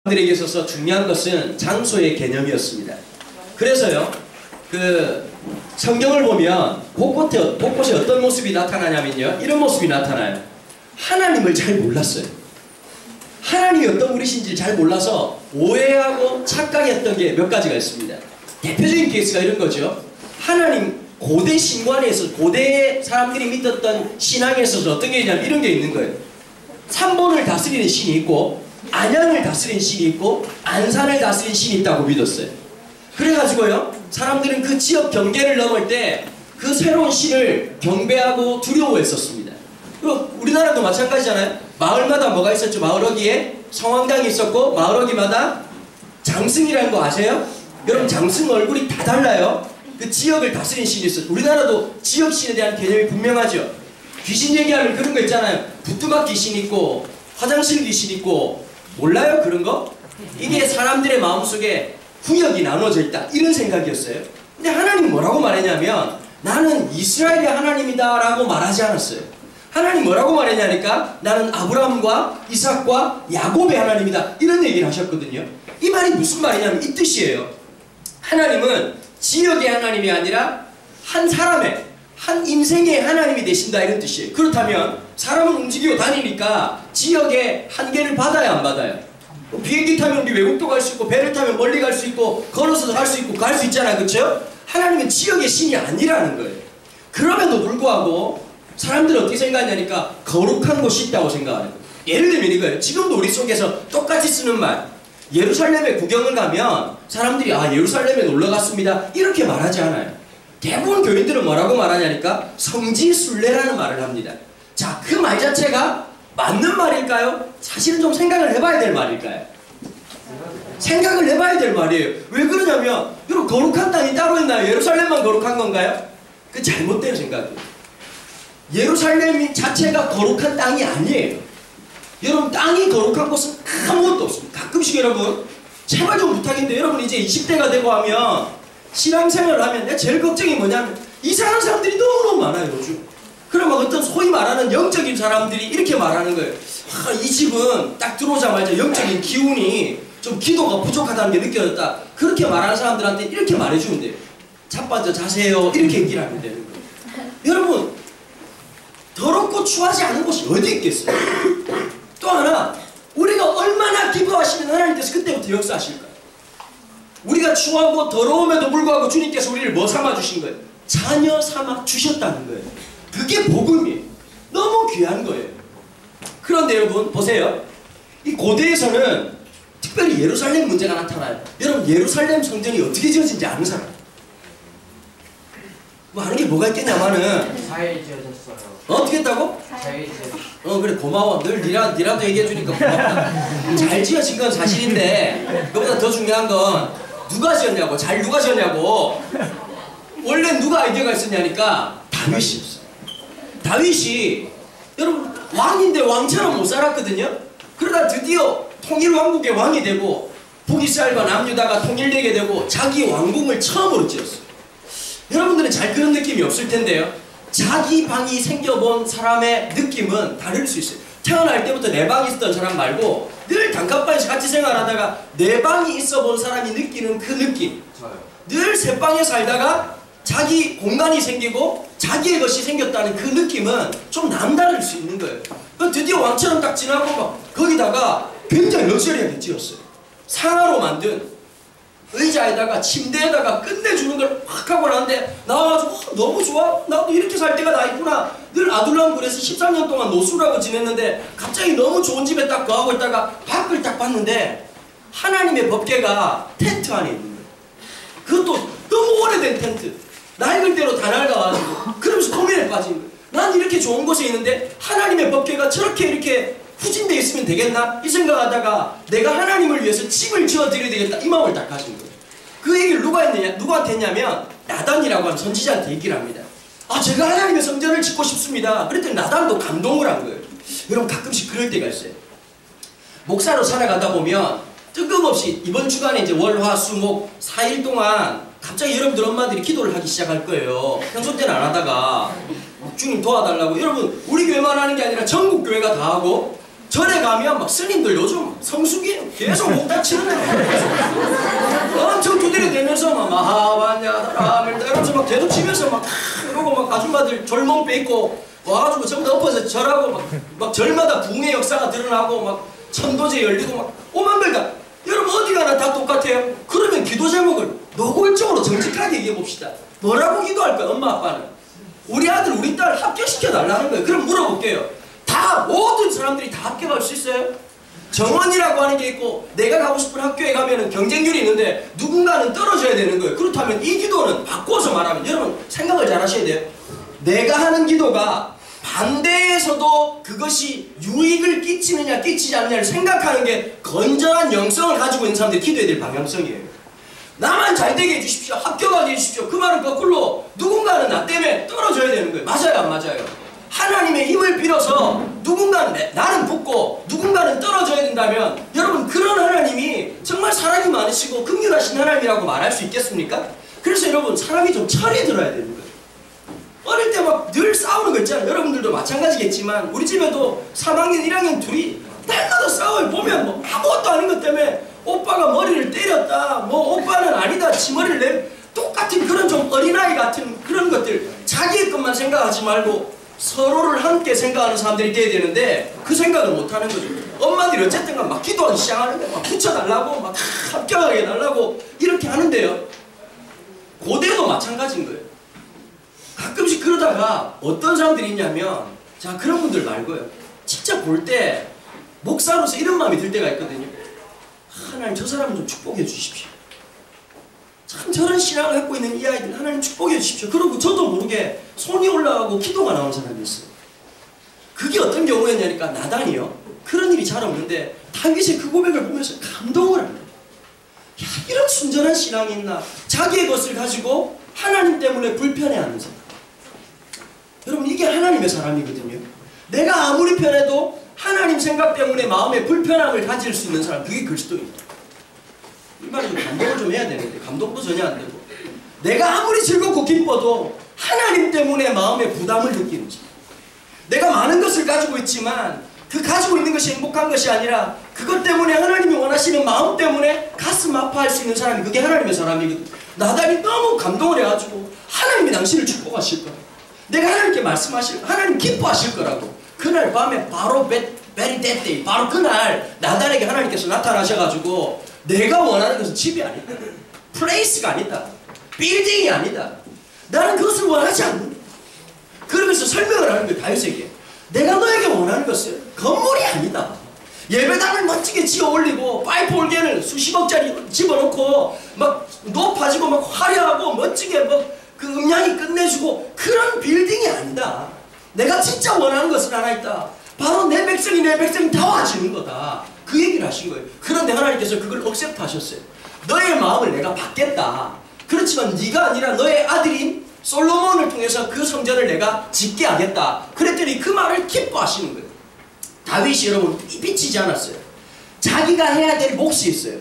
들에게 있어서 중요한 것은 장소의 개념이었습니다. 그래서요, 성경을 보면 곳곳에 어떤 모습이 나타나냐면요, 이런 모습이 나타나요. 하나님을 잘 몰랐어요. 하나님이 어떤 분이신지 잘 몰라서 오해하고 착각했던 게 몇 가지가 있습니다. 대표적인 케이스가 이런 거죠. 하나님, 고대 신관에서, 고대 사람들이 믿었던 신앙에 있어서 어떤 게 있냐면 이런 게 있는 거예요. 삼본을 다스리는 신이 있고, 안양을 다스리는 신이 있고, 안산을 다스리는 신이 있다고 믿었어요. 그래가지고요, 사람들은 그 지역 경계를 넘을 때 그 새로운 신을 경배하고 두려워했었습니다. 그리고 우리나라도 마찬가지잖아요. 마을마다 뭐가 있었죠? 마을어귀에 성황당이 있었고, 마을어귀마다 장승이라는 거 아세요? 여러분, 장승 얼굴이 다 달라요. 그 지역을 다스리는 신이 있어요. 우리나라도 지역 신에 대한 개념이 분명하죠. 귀신 얘기하면 그런 거 있잖아요. 부뚜막 귀신 있고, 화장실 귀신 있고, 몰라요? 그런 거? 이게 사람들의 마음속에 구역이 나눠져 있다, 이런 생각이었어요. 근데 하나님 뭐라고 말했냐면, 나는 이스라엘의 하나님이다 라고 말하지 않았어요. 하나님 뭐라고 말했냐니까, 나는 아브라함과 이삭과 야곱의 하나님이다, 이런 얘기를 하셨거든요. 이 말이 무슨 말이냐면 이 뜻이에요. 하나님은 지역의 하나님이 아니라 한 사람의, 한 인생의 하나님이 되신다, 이런 뜻이에요. 그렇다면 사람은 움직이고 다니니까 지역의 한계를 받아야 안 받아요? 비행기 타면 우리 외국도 갈 수 있고, 배를 타면 멀리 갈 수 있고, 걸어서도 갈 수 있고, 갈 수 있잖아요. 그렇죠? 하나님은 지역의 신이 아니라는 거예요. 그럼에도 불구하고 사람들은 어떻게 생각하냐니까 거룩한 곳이 있다고 생각하는 거예요. 예를 들면 이거예요. 지금도 우리 속에서 똑같이 쓰는 말, 예루살렘에 구경을 가면 사람들이 예루살렘에 놀러 갔습니다, 이렇게 말하지 않아요. 대부분 교인들은 뭐라고 말하냐니까 성지순례라는 말을 합니다. 자, 그 말 자체가 맞는 말일까요? 사실은 좀 생각을 해봐야 될 말일까요? 생각을 해봐야 될 말이에요. 왜 그러냐면, 여러분, 거룩한 땅이 따로 있나요? 예루살렘만 거룩한 건가요? 그 잘못된 생각이에요. 예루살렘 자체가 거룩한 땅이 아니에요. 여러분, 땅이 거룩한 곳은 아무것도 없습니다. 가끔씩 여러분, 제발 좀 부탁인데, 여러분 이제 20대가 되고 하면, 신앙생활을 하면 내가 제일 걱정이 뭐냐면, 이상한 사람들이 너무너무 많아요, 요즘. 그러면 어떤 소위 말하는 영적인 사람들이 이렇게 말하는 거예요. 이 집은 딱 들어오자마자 영적인 기운이 좀 기도가 부족하다는 게 느껴졌다. 그렇게 말하는 사람들한테 이렇게 말해주면 돼요. 자빠져 자세요, 이렇게 얘기를 하면 되는 거예요. 여러분, 더럽고 추하지 않은 곳이 어디 있겠어요? 또 하나, 우리가 얼마나 기도하시면 하나님께서 그때부터 역사하실까요? 우리가 추하고 더러움에도 불구하고 주님께서 우리를 뭐 삼아주신 거예요? 자녀 삼아 주셨다는 거예요. 그게 복음이에요. 너무 귀한 거예요. 그런데 여러분 보세요. 이 고대에서는 특별히 예루살렘 문제가 나타나요. 여러분, 예루살렘 성전이 어떻게 지어진지 아는 사람? 뭐 아는 게 뭐가 있겠냐마는, 잘 지어졌어요. 어떻게 했다고? 잘 지어졌어요. 그래, 고마워. 늘 니라도 얘기해주니까 고맙다. 잘 지어진 건 사실인데, 그보다 더 중요한 건 누가 지었냐고. 잘 누가 지었냐고. 원래 누가 아이디어가 있었냐니까 다윗이었어요. 다윗이 여러분 왕인데 왕처럼 못 살았거든요. 그러다 드디어 통일왕국의 왕이 되고 북이스라엘과 남유다가 통일되게 되고 자기 왕궁을 처음으로 지었어요. 여러분들은 잘 그런 느낌이 없을 텐데요. 자기 방이 생겨본 사람의 느낌은 다를 수 있어요. 태어날 때부터 내 방이 있었던 사람 말고 늘 단칸방에서 같이 생활하다가 내 방이 있어 본 사람이 느끼는 그 느낌. 늘 새 방에 살다가 자기 공간이 생기고 자기의 것이 생겼다는 그 느낌은 좀 남다를 수 있는 거예요. 드디어 왕처럼 딱 지나고 막 거기다가 굉장히 럭셔리하게 지었어요. 상하로 만든 의자에다가 침대에다가 끝내주는 걸 확 하고 나는데 나와가지고 너무 좋아? 나도 이렇게 살 때가 나 있구나. 늘 아둘람굴에서 13년 동안 노수라고 지냈는데 갑자기 너무 좋은 집에 딱 거하고 있다가 밖을 딱 봤는데 하나님의 법궤가 텐트 안에 있는 거예요. 그것도 너무 오래된 텐트. 낡을 대로 다 낡아가지고 그러면서 고민에 빠진 거예요. 난 이렇게 좋은 곳에 있는데 하나님의 법궤가 저렇게 이렇게 후진되어 있으면 되겠나? 이 생각하다가 내가 하나님을 위해서 집을 지어드려야 되겠다, 이 마음을 딱 가진 거예요. 그 얘기를 누구한테 했냐면 나단이라고 하는 선지자한테 얘기를 합니다. 제가 하나님의 성전을 짓고 싶습니다. 그랬더니 나단도 감동을 한 거예요. 여러분, 가끔씩 그럴 때가 있어요. 목사로 살아가다 보면 뜬금없이 이번 주간에 이제 월, 화, 수, 목 4일 동안 갑자기 여러분들 엄마들이 기도를 하기 시작할 거예요. 평소 때는 안 하다가 주님 도와달라고. 여러분, 우리 교회만 하는 게 아니라 전국 교회가 다 하고 절에 가면 막 스님들 요즘 성수기 계속 목 다치는 애 엄청 두드려 대면서 막 마하반야다라밀다 이러면서 막 대도치면서 막 이러고 막 아줌마들 졸몸 빼입고 와가지고 전부 다 엎어서 절하고 막 절마다 붕의 역사가 드러나고 막 천도제 열리고 막 오만 별다. 여러분 어디 가나 다 똑같아요. 그러면 기도 제목을 노골적으로 정직하게 얘기해 봅시다. 뭐라고 기도할 거야 엄마 아빠는? 우리 아들 우리 딸 합격시켜 달라는 거예요. 그럼 물어볼게요. 다 모든 사람들이 다 합격할 수 있어요? 정원이라고 하는 게 있고 내가 가고 싶은 학교에 가면 경쟁률이 있는데 누군가는 떨어져야 되는 거예요. 그렇다면 이 기도는 바꿔서 말하면 여러분 생각을 잘 하셔야 돼요. 내가 하는 기도가 반대에서도 그것이 유익을 끼치느냐 끼치지 않느냐를 생각하는 게 건전한 영성을 가지고 있는 사람들이 기도해야 될 방향성이에요. 나만 잘되게 해주십시오. 합격하게 해주십시오. 그 말은 거꾸로 누군가는 나 때문에 떨어져야 되는 거예요. 맞아요 안 맞아요? 하나님의 힘을 빌어서 누군가는 나는 붙고 누군가는 떨어져야 된다면 여러분 그런 하나님이 정말 사랑이 많으시고 긍휼하신 하나님이라고 말할 수 있겠습니까? 그래서 여러분 사람이 좀 철이 들어야 되는 거예요. 어릴 때 막 늘 싸우는 거 있잖아요. 여러분들도 마찬가지겠지만 우리 집에도 3학년 1학년 둘이 날마다 싸워요. 보면 뭐 아무것도 아닌 것 때문에 오빠가 머리를 때렸다 뭐 오빠는 아니다 지 머리를 내 똑같은 그런 좀 어린아이 같은 그런 것들 자기의 것만 생각하지 말고 서로를 함께 생각하는 사람들이 돼야 되는데 그 생각을 못하는 거죠. 엄마들이 어쨌든 막 기도하기 시작하는데 막 붙여달라고 막 합격하게 해달라고 이렇게 하는데요. 고대도 마찬가지인 거예요. 가끔씩 그러다가 어떤 사람들이 있냐면 자 그런 분들 말고요. 진짜 볼 때 목사로서 이런 마음이 들 때가 있거든요. 하나님 저 사람을 좀 축복해 주십시오. 참 저런 신앙을 갖고 있는 이 아이들 하나님 축복해 주십시오. 그리고 저도 모르게 손이 올라가고 기도가 나오는 사람이 있어요. 그게 어떤 경우였냐니까 나단이요. 그런 일이 잘 없는데 다윗의 그 고백을 보면서 감동을 합니다. 야 이런 순전한 신앙이 있나. 자기의 것을 가지고 하나님 때문에 불편해하는 사람. 여러분 이게 하나님의 사람이거든요. 내가 아무리 편해도 하나님 생각 때문에 마음에 불편함을 가질 수 있는 사람 그게 그리스도입니다. 이 말은 감동을 좀 해야 되는데 감동도 전혀 안 되고 내가 아무리 즐겁고 기뻐도 하나님 때문에 마음에 부담을 느끼는 사람. 내가 많은 것을 가지고 있지만 그 가지고 있는 것이 행복한 것이 아니라 그것 때문에 하나님이 원하시는 마음 때문에 가슴 아파할 수 있는 사람이 그게 하나님의 사람이거든. 나단이 너무 감동을 해가지고 하나님이 당신을 축복하실 거라고 내가 하나님께 말씀하실 하나님 기뻐하실 거라고 그날 밤에 바로 very that day 바로 그날 나단에게 하나님께서 나타나셔가지고 내가 원하는 것은 집이 아니다. 플레이스가 아니다. 빌딩이 아니다. 나는 그것을 원하지 않는다. 그러면서 설명을 하는 거예요. 다윗에게. 내가 너에게 원하는 것은 건물이 아니다. 예배당을 멋지게 지어 올리고 파이프 올겐을 수십억짜리 집어넣고 막 높아지고 막 화려하고 멋지게 막 그 음향이 끝내주고 그런 빌딩이 아니다. 내가 진짜 원하는 것은 하나 있다. 바로 내 백성이 다 와지는 거다. 그 얘기를 하신 거예요. 그런데 하나님께서 그걸 억셉트 하셨어요. 너의 마음을 내가 받겠다. 그렇지만 네가 아니라 너의 아들인 솔로몬을 통해서 그 성전을 내가 짓게 하겠다. 그랬더니 그 말을 기뻐하시는 거예요. 다윗이 여러분 삐치지 않았어요. 자기가 해야 될 몫이 있어요.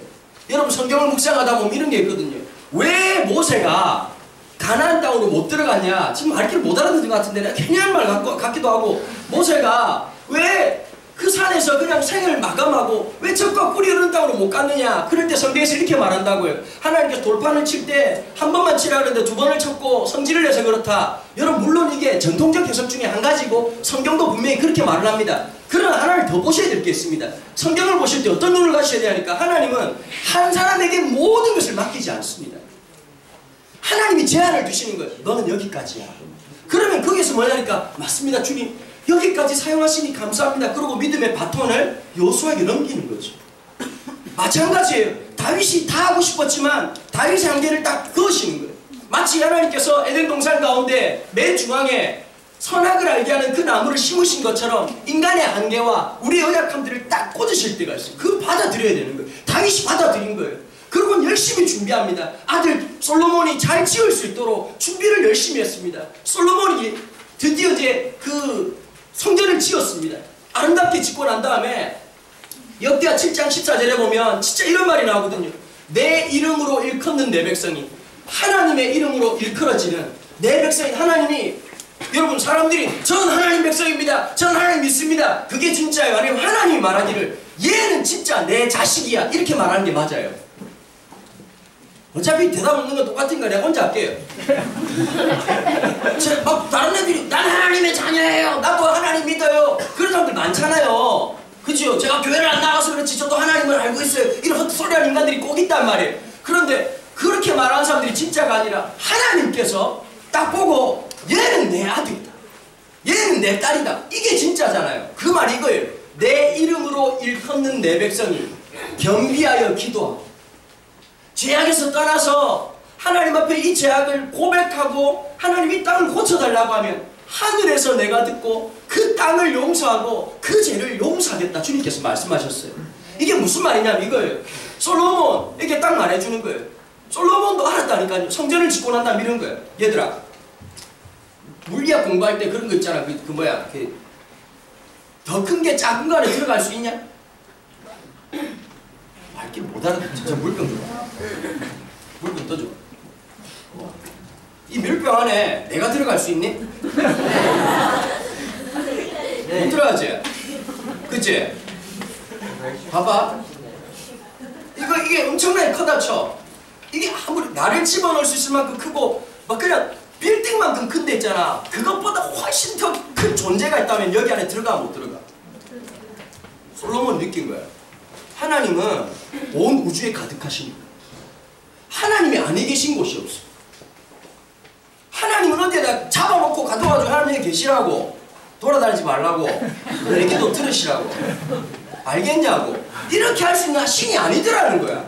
여러분 성경을 묵상하다 보면 이런 게 있거든요. 왜 모세가 가나안 땅으로 못 들어갔냐. 지금 말귀를 못 알아듣는 것 같은데 내가 괜히 한 말 같기도 하고 모세가 왜 그 산에서 그냥 생을 마감하고 왜 적과 꿀이 흐르는 땅으로 못 갔느냐. 그럴 때 성경에서 이렇게 말한다고요. 하나님께서 돌판을 칠 때 한 번만 치라 그랬는데 두 번을 쳤고 성질을 내서 그렇다. 여러분 물론 이게 전통적 해석 중에 한 가지고 성경도 분명히 그렇게 말을 합니다. 그러나 하나를 더 보셔야 될 게 있습니다. 성경을 보실 때 어떤 눈을 가셔야 되냐니까 하나님은 한 사람에게 모든 것을 맡기지 않습니다. 하나님이 제한을 두시는 거예요. 너는 여기까지야. 그러면 거기서 뭐냐니까 맞습니다 주님 여기까지 사용하시니 감사합니다. 그러고 믿음의 바톤을 여호수아에게 넘기는 거죠. 마찬가지예요. 다윗이 다 하고 싶었지만 다윗의 한계를 딱 그으시는 거예요. 마치 하나님께서 에덴 동산 가운데 맨 중앙에 선악을 알게 하는 그 나무를 심으신 것처럼 인간의 한계와 우리의 연약함들을 딱 꽂으실 때가 있어요. 그걸 받아들여야 되는 거예요. 다윗이 받아들인 거예요. 그리고 열심히 준비합니다. 아들 솔로몬이 잘 지을 수 있도록 준비를 열심히 했습니다. 솔로몬이 드디어 이제 그 성전을 지었습니다. 아름답게 짓고 난 다음에 역대하 7장 14절에 보면 진짜 이런 말이 나오거든요. 내 이름으로 일컫는 내 백성이 하나님의 이름으로 일컬어지는 내 백성이 하나님이 여러분 사람들이 전 하나님 백성입니다. 전 하나님 믿습니다. 그게 진짜예요? 아니면 하나님이 말하기를 얘는 진짜 내 자식이야 이렇게 말하는 게 맞아요? 어차피 대답 없는 건 똑같은 거 내가 혼자 할게요. 막 다른 애들이 난 하나님의 자녀예요. 나도 하나님 믿어요. 그런 사람들 많잖아요. 그죠? 제가 교회를 안 나가서 그렇지 저도 하나님을 알고 있어요. 이런 헛소리하는 인간들이 꼭 있단 말이에요. 그런데 그렇게 말하는 사람들이 진짜가 아니라 하나님께서 딱 보고 얘는 내 아들이다. 얘는 내 딸이다. 이게 진짜잖아요. 그 말이 이거예요. 내 이름으로 일컫는 내 백성이 겸비하여 기도하고 죄악에서 떠나서 하나님 앞에 이 죄악을 고백하고 하나님 이 땅을 고쳐달라고 하면 하늘에서 내가 듣고 그 땅을 용서하고 그 죄를 용서하겠다 주님께서 말씀하셨어요. 이게 무슨 말이냐면 이거예요. 솔로몬에게 딱 말해주는 거예요. 솔로몬도 알았다니까요. 성전을 짓고 난 다음에 이런 거예요. 얘들아 물리학 공부할 때 그런 거 있잖아. 그 뭐야 더 큰 게 작은 거 안에 들어갈 수 있냐? 말길 못 알아듣지. 저 물병 줘. 물병 떠줘. 이 물병 안에 내가 들어갈 수 있니? 네. 못 들어가지? 그치? 봐봐. 이게 엄청나게 크다 쳐. 이게 아무리 나를 집어넣을 수 있을 만큼 크고 막 그냥 빌딩만큼 큰 데 있잖아. 그것보다 훨씬 더 큰 존재가 있다면 여기 안에 들어가 못 들어가? 솔로몬 느낀 거야. 하나님은 온 우주에 가득하십니다. 하나님이 아니 계신 곳이 없어. 하나님은 어디에다 잡아놓고 가둬가지고 하나님이 계시라고 돌아다니지 말라고 내 기도 들으시라고 알겠냐고 이렇게 할 수 있는 신이 아니더라는 거야.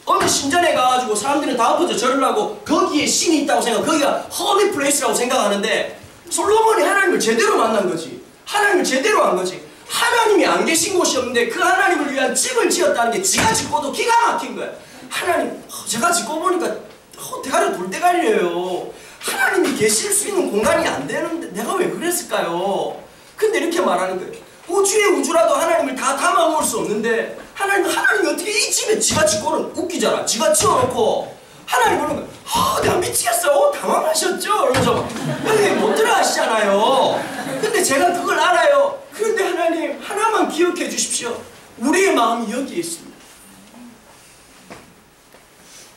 어느 신전에 가가지고 사람들은 다 엎어져 절을 하고 거기에 신이 있다고 생각, 거기가 홀리 플레이스라고 생각하는데 솔로몬이 하나님을 제대로 만난 거지. 하나님을 제대로 한 거지. 하나님이 안 계신 곳이 없는데 그 하나님을 위한 집을 지었다는 게 지가 짓고도 기가 막힌 거야. 하나님, 제가 짓고 보니까 대가리 돌대가리예요. 하나님이 계실 수 있는 공간이 안 되는데 내가 왜 그랬을까요? 근데 이렇게 말하는 거예요. 우주의 우주라도 하나님을 다 담아먹을 수 없는데 하나님이 어떻게 이 집에 지가 짓고는 웃기잖아. 지가 지어놓고 하나님 그러는 거예요. 내가 미치겠어. 당황하셨죠? 이러면서 여기 못 들어가시잖아요. 근데 제가 그걸 알아요. 그런데 하나님 하나만 기억해 주십시오. 우리의 마음이 여기에 있습니다.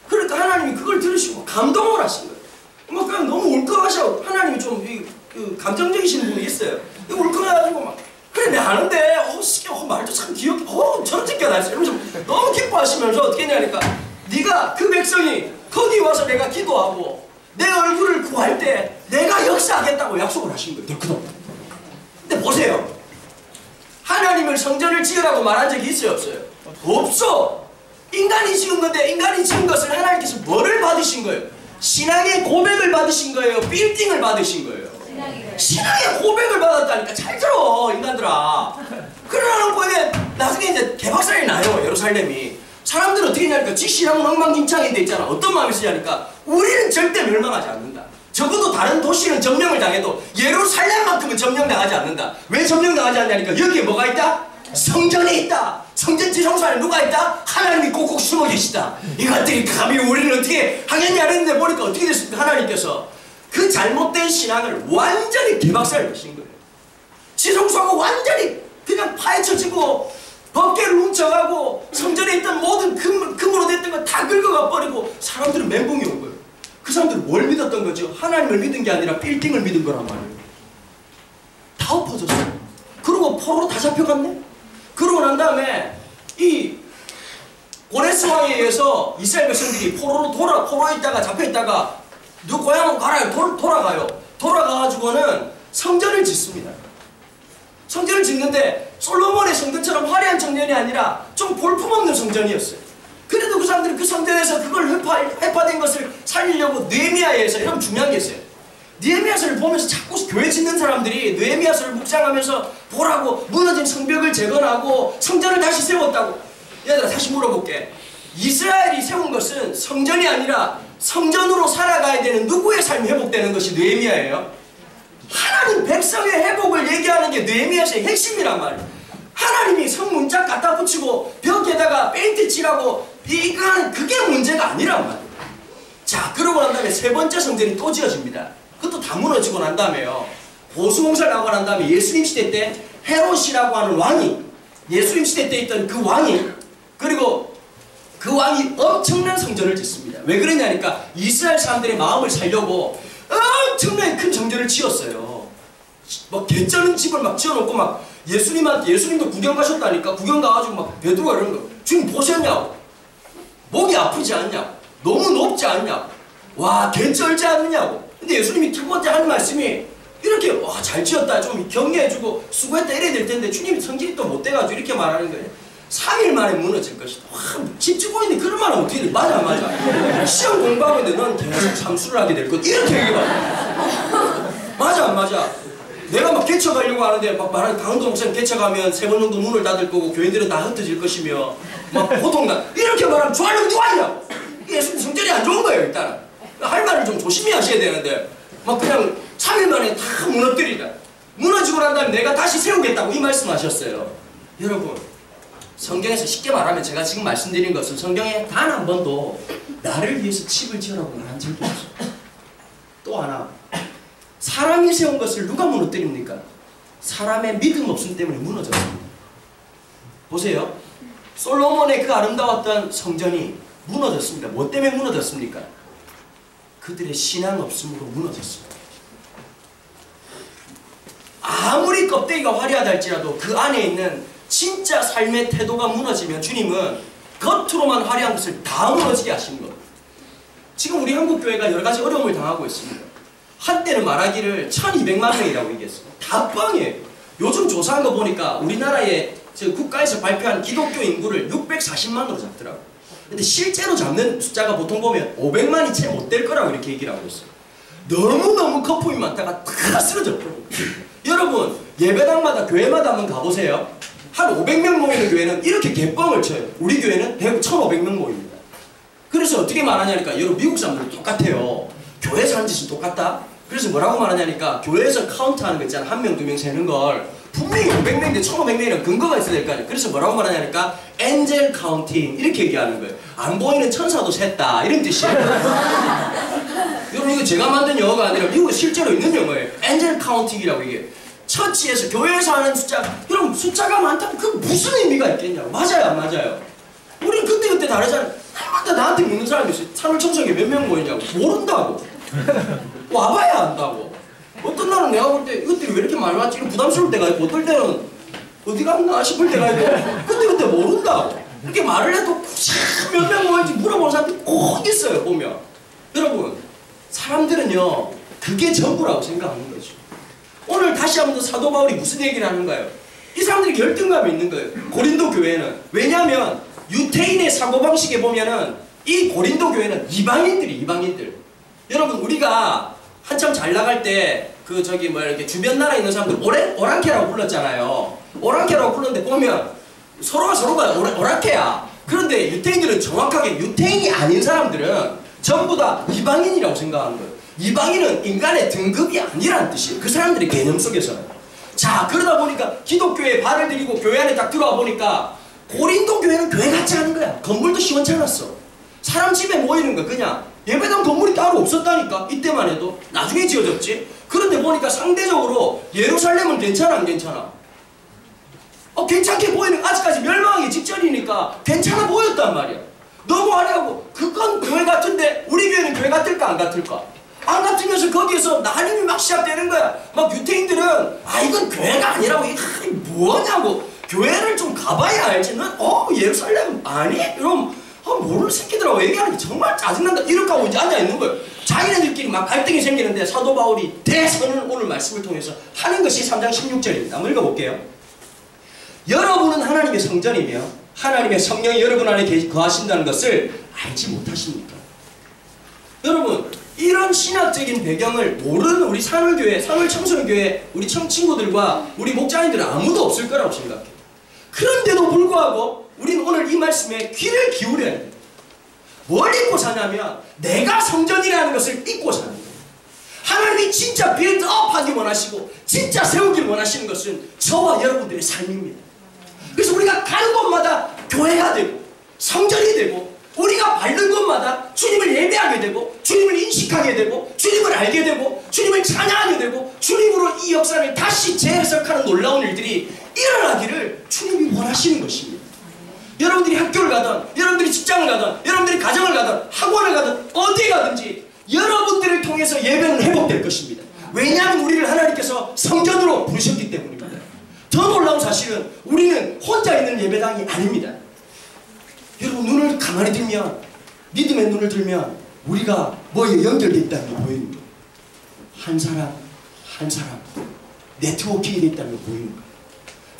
그러니까 하나님이 그걸 들으시고 감동을 하신 거예요. 막 그냥 너무 울컥하셔. 하나님이 좀 감정적이신 분이 있어요. 울컥해가지고 막 그래 내가 아는데 말도 참 귀엽게 저런 새끼가 나 있어. 이러면서 너무 기뻐하시면서 어떻게 했냐니까 네가 그 백성이 거기 와서 내가 기도하고 내 얼굴을 구할 때 내가 역사하겠다고 약속을 하신 거예요. 덜크덕. 근데 보세요. 하나님을 성전을 지으라고 말한 적이 있어요? 없어요? 없어. 인간이 지은 건데 인간이 지은 것을 하나님께서 뭐를 받으신 거예요? 신앙의 고백을 받으신 거예요? 빌딩을 받으신 거예요? 신앙의 고백을 받았다니까. 잘 들어 인간들아. 그러놓고 이제 나중에 이제 개박살이 나요. 예루살렘이. 사람들은 어떻게 하냐니까 지 신앙은 엉망진창이 돼 있잖아. 어떤 마음이 쓰냐니까 우리는 절대 멸망하지 않는다. 적어도 다른 도시는 점령을 당해도 예루살렘만큼은 점령당하지 않는다. 왜 점령당하지 않냐니까 여기에 뭐가 있다? 성전이 있다. 성전 지성소 안에 누가 있다? 하나님이 꼭꼭 숨어 계시다. 이것들이 감히 우리는 어떻게 하겠냐 했는데 보니까 어떻게 됐습니까? 하나님께서 그 잘못된 신앙을 완전히 개박살을 내신 거예요. 지성소가 완전히 그냥 파헤쳐지고 법궤를 훔쳐가고 성전에 있던 모든 금으로 됐던 거 다 긁어가 버리고 사람들은 멘붕이 온 거예요. 그 사람들은 뭘 믿었던 거죠? 하나님을 믿은 게 아니라 빌딩을 믿은 거란 말이에요. 다 엎어졌어요. 그리고 포로로 다 잡혀갔네? 그러고 난 다음에 이 고레스 왕에 의해서 이스라엘 백성들이 포로에 있다가 잡혀있다가 너 고향으로 가라요. 돌아가요. 돌아가가지고는 성전을 짓습니다. 성전을 짓는데 솔로몬의 성전처럼 화려한 성전이 아니라 좀 볼품없는 성전이었어요. 그래도 그 사람들은 그 성전에서 그걸 회파된 것을 살리려고 느헤미야에서 이런 중요한 게 있어요. 느헤미야서를 보면서 자꾸 교회 짓는 사람들이 느헤미야서를 묵상하면서 보라고 무너진 성벽을 재건하고 성전을 다시 세웠다고. 얘들아 다시 물어볼게. 이스라엘이 세운 것은 성전이 아니라 성전으로 살아가야 되는 누구의 삶이 회복되는 것이 느헤미야예요? 하나님 백성의 회복을 얘기하는 게 느헤미야서의 핵심이란 말이에요. 하나님이 성문짝 갖다 붙이고 벽에다가 페인트 칠하고 이거 하는 그게 문제가 아니란 말이에요. 자, 그러고 난 다음에 세 번째 성전이 또 지어집니다. 그것도 다 무너지고 난 다음에요. 보수공사를 하고 난 다음에 예수님 시대 때 헤롯이라고 하는 왕이, 예수님 시대 때 있던 그 왕이, 그리고 그 왕이 엄청난 성전을 짓습니다. 왜 그러냐니까 이스라엘 사람들의 마음을 살려고 엄청나게 큰 성전을 지었어요. 막 개쩌는 집을 막 지어놓고 막 예수님도 구경 가셨다니까. 구경 가가지고 막 베드로가 이러는 거, 주님 보셨냐고, 목이 아프지 않냐고, 너무 높지 않냐고, 와 개쩔지 않느냐고. 근데 예수님이 첫 번째 하는 말씀이 이렇게, 와 잘 지었다, 좀 격려해주고 수고했다 이래야 될 텐데 주님이 성질이 또 못 돼가지고 이렇게 말하는 거예요. 3일 만에 무너질 것이다. 와, 집 짓고 있는데 그런 말 하면 어떻게 돼? 맞아. 시험 공부하고 있는데 넌 계속 삼수를 하게 될 것, 이렇게 얘기해봐. 맞아 안 맞아? 내가 막 개척하려고 하는데 막 말하는 강도 목사님 개척하면 3번 정도 문을 닫을 거고 교인들은 다 흩어질 것이며 막 고통나, 이렇게 말하면 좋아하는 누가 아니야? 예수님 성질이 안 좋은 거예요. 일단 할 말을 좀 조심히 하셔야 되는데 막 그냥 3일 만에 다 무너뜨리다. 무너지고 난 다음에 내가 다시 세우겠다고 이 말씀하셨어요. 여러분, 성경에서 쉽게 말하면 제가 지금 말씀드린 것은 성경에 단 한 번도 나를 위해서 집을 지으라고 말한 적이 없어요. 또 하나, 사람이 세운 것을 누가 무너뜨립니까? 사람의 믿음 없음 때문에 무너졌습니다. 보세요. 솔로몬의 그 아름다웠던 성전이 무너졌습니다. 뭐 때문에 무너졌습니까? 그들의 신앙 없음으로 무너졌습니다. 아무리 껍데기가 화려하다 할지라도 그 안에 있는 진짜 삶의 태도가 무너지면 주님은 겉으로만 화려한 것을 다 무너지게 하시는 겁니다. 지금 우리 한국교회가 여러 가지 어려움을 당하고 있습니다. 한때는 말하기를 1200만 명이라고 얘기했어요. 다 뻥이에요. 요즘 조사한 거 보니까 우리나라의 국가에서 발표한 기독교 인구를 640만으로 잡더라고요. 근데 실제로 잡는 숫자가 보통 보면 500만이 채 못 될 거라고 이렇게 얘기를 하고 있어요. 너무너무 거품이 많다가 다 쓰러졌거든요. 여러분, 예배당마다 교회마다 한번 가보세요. 한 500명 모이는 교회는 이렇게 개뻥을 쳐요. 우리 교회는 1500명 모입니다. 그래서 어떻게 말하냐니까, 여러분 미국 사람들 똑같아요. 교회에서 하는 짓은 똑같다? 그래서 뭐라고 말하냐니까, 교회에서 카운트하는 거 있잖아. 1명, 2명 세는 걸 분명히 500명인데 1500명이라는 근거가 있어야 될 거 아니에요. 그래서 뭐라고 말하냐니까, 엔젤 카운팅 이렇게 얘기하는 거예요. 안 보이는 천사도 셌다 이런 뜻이에요. 여러분, 이거 제가 만든 영어가 아니라 미국에 실제로 있는 영어예요. 엔젤 카운팅이라고 얘기해요. 처치에서, 교회에서 하는 숫자, 여러분 숫자가 많다면 그 무슨 의미가 있겠냐고. 맞아요 안 맞아요? 우리는 그때그때 다르잖아요. 날마다 나한테 묻는 사람이 있어요. 산울 청소년이 몇 명 모이냐고. 모른다고. 와봐야 안다고. 어떤 날은 내가 볼 때 이것들이 왜 이렇게 많이 왔지? 부담스러울 때가 있고, 어떨 때는 어디 갔나 싶을 때가 있고, 그때 모른다고. 이렇게 말을 해도 몇 명 모였는지 물어보는 사람들이 꼭 있어요. 보면 여러분, 사람들은요 그게 전부라고 생각하는 거죠. 오늘 다시 한번 더 사도 바울이 무슨 얘기를 하는가요? 이 사람들이 열등감이 있는 거예요. 고린도 교회는. 왜냐하면 유태인의 사고방식에 보면은 이 고린도 교회는 이방인들. 여러분, 우리가 한참 잘 나갈 때 그 저기 뭐 이렇게 주변 나라에 있는 사람들 오랑캐라고 불렀잖아요. 오랑캐라고 불렀는데 보면 서로가 오랑캐야. 그런데 유태인들은 정확하게 유태인이 아닌 사람들은 전부 다 이방인이라고 생각하는 거예요. 이방인은 인간의 등급이 아니라는 뜻이에요. 그 사람들의 개념 속에서는. 자, 그러다 보니까 기독교에 발을 들이고 교회 안에 딱 들어와 보니까 고린도 교회는 교회 같지 않은 거야. 건물도 시원찮았어. 사람 집에 모이는 거 그냥. 예배당 건물이 따로 없었다니까. 이때만 해도. 나중에 지어졌지. 그런데 보니까 상대적으로 예루살렘은 괜찮아 안 괜찮아? 괜찮게 보이는, 아직까지 멸망하기 직전이니까 괜찮아 보였단 말이야. 너무 화려하고 그건 교회 같은데 우리 교회는 교회 같을까 안 같을까? 안 같으면서 거기에서 난임이 막 시작되는 거야. 막 유태인들은 이건 교회가 아니라고, 이게 뭐냐고. 교회를 좀 가봐야 알지. 넌 예루살렘 아니? 이러면 모르는 새끼들하고 얘기하는 게 정말 짜증난다. 이렇게 하고 이제 앉아있는 거예요. 자기네들끼리 막 갈등이 생기는데 사도 바울이 대선을 오늘 말씀을 통해서 하는 것이 3장 16절입니다. 한번 읽어볼게요. 여러분은 하나님의 성전이며 하나님의 성령이 여러분 안에 거하신다는 것을 알지 못하십니까? 여러분, 이런 신학적인 배경을 모르는 우리 산울교회, 산울청소년교회 우리 친구들과 우리 목자님들은 아무도 없을 거라고 생각해요. 그런데도 불구하고 우리는 오늘 이 말씀에 귀를 기울여야 돼요. 뭘 잊고 사냐면 내가 성전이라는 것을 잊고 사는 거예요. 하나님이 진짜 빌드업 하기 원하시고 진짜 세우길 원하시는 것은 저와 여러분들의 삶입니다. 그래서 우리가 가는 곳마다 교회가 되고 성전이 되고 우리가 밟는 곳마다 주님을 예배하게 되고 주님을 인식하게 고백하게 되고 주님을 알게 되고 주님을 찬양하게 되고 주님으로 이 역사를 다시 재해석하는 놀라운 일들이 일어나기를 주님이 원하시는 것입니다. 여러분들이 학교를 가든 여러분들이 직장을 가든 여러분들이 가정을 가든 학원을 가든 어디에 가든지 여러분들을 통해서 예배는 회복될 것입니다. 왜냐하면 우리를 하나님께서 성전으로 부르셨기 때문입니다. 더 놀라운 사실은 우리는 혼자 있는 예배당이 아닙니다. 여러분 눈을 가만히 들면 믿음의 눈을 들면 우리가 뭐에 연결되어 있다는 게 보이는 거예요. 한 사람 한 사람 네트워킹이 되어 있다는 게 보이는 거예요.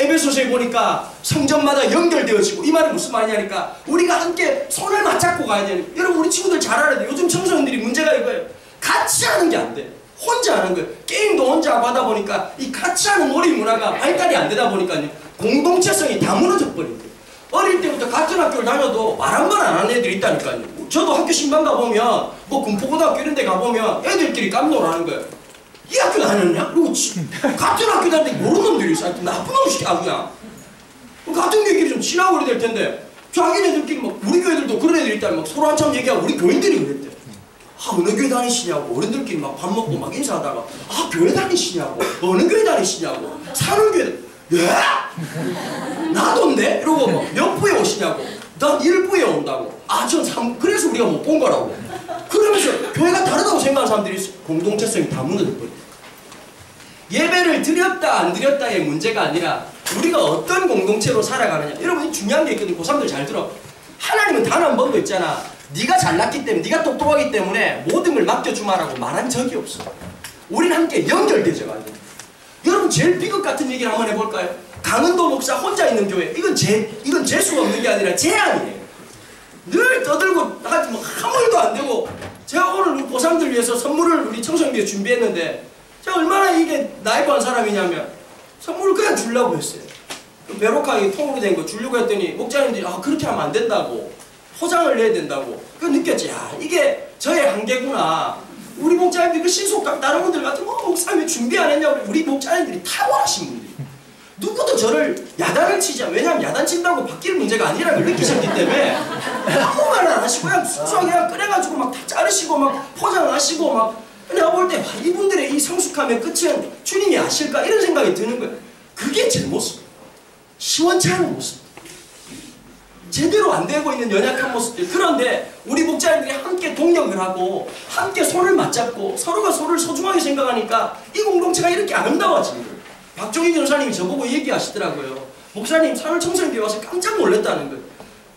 에베소서에 보니까 성전마다 연결되어지고 이 말이 무슨 말이냐니까 우리가 함께 손을 맞잡고 가야 돼요. 여러분 우리 친구들 잘 알아야 돼요. 요즘 청소년들이 문제가 이거예요. 같이 하는 게 안 돼. 혼자 하는 거예요. 게임도 혼자 하고 하다 보니까 이 같이 하는 놀이 문화가 발달이 안 되다 보니까요. 공동체성이 다 무너져 버린 거예요. 어릴 때부터 같은 학교를 다녀도 말 한 번 안 하는 애들이 있다니까요. 저도 학교 신방 가보면 뭐 군포고등학교 이런 데 가보면 애들끼리 깜놀하는 거예요. 이 학교 다녔냐? 그리고 같은 학교 다니는데 모르는 놈들이 있어. 나쁜 놈이야 그냥. 같은 교회끼리 좀 친하고 그래야 될 텐데 자기네들끼리 막 우리 교회들도 그런 애들이 있다면 막 서로 한참 얘기하고 우리 교인들이 그랬대. 아 어느 교회 다니시냐고 어른들끼리 막 밥 먹고 막 인사하다가 아 교회 다니시냐고 어느 교회 다니시냐고 사는 교회 예? 나도인데? 이러고 막 몇 부에 오시냐고 난 1부에 온다고 아 전 그래서 우리가 못 본 거라고 그러면서 교회가 다르다고 생각하는 사람들이 있어. 공동체성이 다 무너져버려. 예배를 드렸다 안 드렸다의 문제가 아니라 우리가 어떤 공동체로 살아가느냐. 여러분 중요한 게 있거든. 고3들 잘 들어. 하나님은 단 한 번도 있잖아 네가 잘났기 때문에 네가 똑똑하기 때문에 모든 걸 맡겨주마라고 말한 적이 없어. 우리는 함께 연결되죠. 여러분 제일 비극 같은 얘기를 한번 해볼까요? 강은도 목사 혼자 있는 교회. 이건 재수가 없는 게 아니라 재앙이에요. 늘 떠들고 아무 일도 안 되고 제가 오늘 고3들 위해서 선물을 우리 청소년들에 준비했는데 제가 얼마나 이게 나이브한 사람이냐면 선물을 그냥 주려고 했어요. 베로카에 통으로 된 거 주려고 했더니 목자님들이 아 그렇게 하면 안 된다고 포장을 내야 된다고 그 느꼈지. 야 이게 저의 한계구나. 우리 목자님들이 그 신속감 다른 분들 같은 목사님이 준비 안 했냐고. 우리 목자님들이 탁월하신 분들이 누구도 저를 야단을 치지 않아요. 왜냐하면 야단 친다고 바뀔 문제가 아니라는 걸 느끼셨기 때문에 아무 말을 안 하시고 그냥 순수하게 그냥 꺼내가지고 막 다 자르시고 막 포장하시고 막 내가 볼 때 이분들의 이 성숙함의 끝은 주님이 아실까 이런 생각이 드는 거예요. 그게 제 모습. 시원치 않은 모습. 제대로 안 되고 있는 연약한 모습들. 그런데 우리 목자님들이 함께 동력을 하고 함께 손을 맞잡고 서로가 서로를 소중하게 생각하니까 이 공동체가 이렇게 아름다워지는 거예요. 박종희 전사님이 저보고 얘기하시더라고요. 목사님 산울청소년교회 와서 깜짝 놀랐다는 거예요.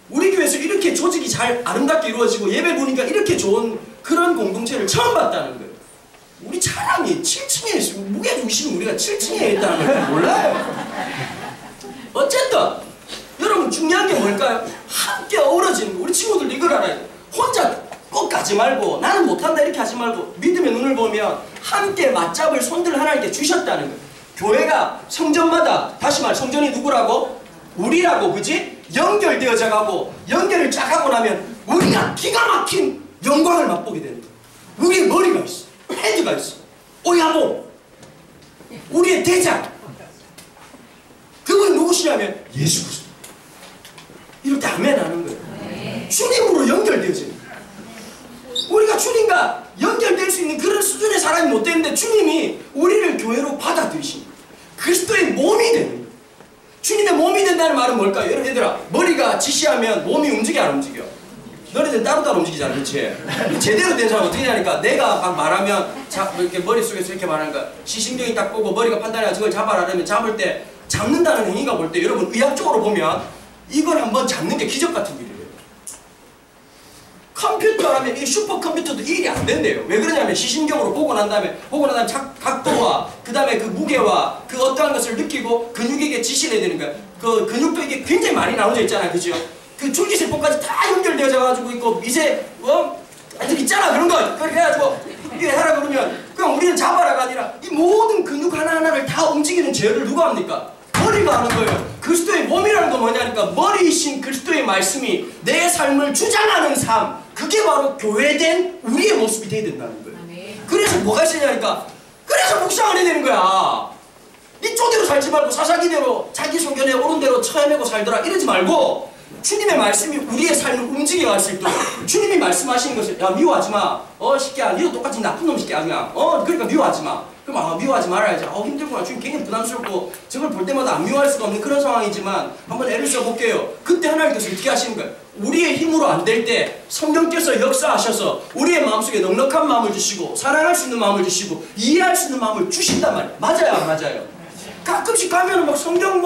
우리 교회에서 이렇게 조직이 잘 아름답게 이루어지고 예배 보니까 이렇게 좋은 그런 공동체를 처음 봤다는 거예요. 우리 차량이 7층에 있어요. 무게중심이 우리가 7층에 있다는 걸 몰라요. 어쨌든 여러분 중요한 게 뭘까요? 함께 어우러지는 거. 우리 친구들 이걸 알아야 돼. 혼자 꼭 가지 말고 나는 못한다 이렇게 하지 말고 믿음의 눈을 보면 함께 맞잡을 손들을 하나님께 주셨다는 거예요. 교회가 성전마다 다시 말 성전이 누구라고? 우리라고 그지? 연결되어져 가고 연결을 쫙 하고 나면 우리가 기가 막힌 영광을 맛보게 되는 거예요. 우리의 머리가 있어. 헤드가 있어. 오야모 우리의 대장 그분이 누구시냐면 예수 그리스도. 이럴 때 아멘 하는 거예요. 주님으로 연결되어지는 거예요. 우리가 주님과 연결될 수 있는 그런 수준의 사람이 못 되는데 주님이 우리를 교회로 받아들이신 거예요. 그리스도의 몸이 되는 거예요. 주님의 몸이 된다는 말은 뭘까요? 여러분 얘들아 머리가 지시하면 몸이 움직여 안 움직여? 너희들 따로따로 움직이잖아. 그치? 제대로 된 사람 어떻게 하냐니까 내가 막 말하면 이렇게 머릿속에서 이렇게 말하는 거야. 시신경이 딱 보고 머리가 판단해 저걸 잡아라 그러면 잡을 때 잡는다는 행위가 볼 때 여러분 의학적으로 보면 이걸 한번 잡는 게 기적 같은 일이에요. 컴퓨터라면 이 슈퍼컴퓨터도 일이 안 된대요. 왜 그러냐면 시신경으로 보고 난 다음에 각도와 그 다음에 그 무게와 그 어떠한 것을 느끼고 근육에게 지시를 해야 되는 거야. 그 근육도 이게 굉장히 많이 나눠져 있잖아요. 그죠? 그 줄기세포까지 다 연결되어져 가지고 있고 미세 아직 있잖아 그런 거. 그렇게 해가지고 이게 하라 그러면 그냥 우리는 잡아라가 아니라 이 모든 근육 하나하나를 다 움직이는 제어를 누가 합니까? 머리가 하는 거예요. 그리스도의 몸이라는 건 뭐냐니까 머리이신 그리스도의 말씀이 내 삶을 주장하는 삶. 그게 바로 교회된 우리의 모습이 돼야 된다는 거예요. 그래서 뭐가 있으냐니까 그래서 묵상을 해야 되는 거야. 이쪽대로 살지 말고 사사기대로 자기 소견에 옳은 대로 처해내고 살더라 이러지 말고 주님의 말씀이 우리의 삶을 움직여 갈 수 있도록 주님이 말씀하시는 것을 야 미워하지 마. 새끼야 니도 똑같이 나쁜 놈 새끼야 그냥. 그러니까 미워하지 마. 그럼 미워하지 말아야지. 힘들구나. 주님 굉장히 부담스럽고 저걸 볼 때마다 안 미워할 수가 없는 그런 상황이지만 한번 애를 써볼게요. 그때 하나님께서 어떻게 하시는 거예요? 우리의 힘으로 안 될 때 성령께서 역사하셔서 우리의 마음속에 넉넉한 마음을 주시고 사랑할 수 있는 마음을 주시고 이해할 수 있는 마음을 주신단 말이에요. 맞아요 안 맞아요? 가끔씩 가면은 막 성경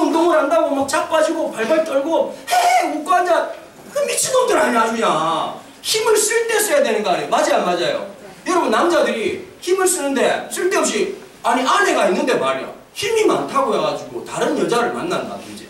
운동을 한다고 막 자빠지고 발발 떨고 헤헤 웃고 앉아. 그 미친놈들 아니야 아주 그냥. 힘을 쓸 때 써야 되는 거 아니에요? 맞아요 안 맞아요? 여러분 남자들이 힘을 쓰는데 쓸데없이 아내가 있는데 말이야 힘이 많다고 해가지고 다른 여자를 만난다든지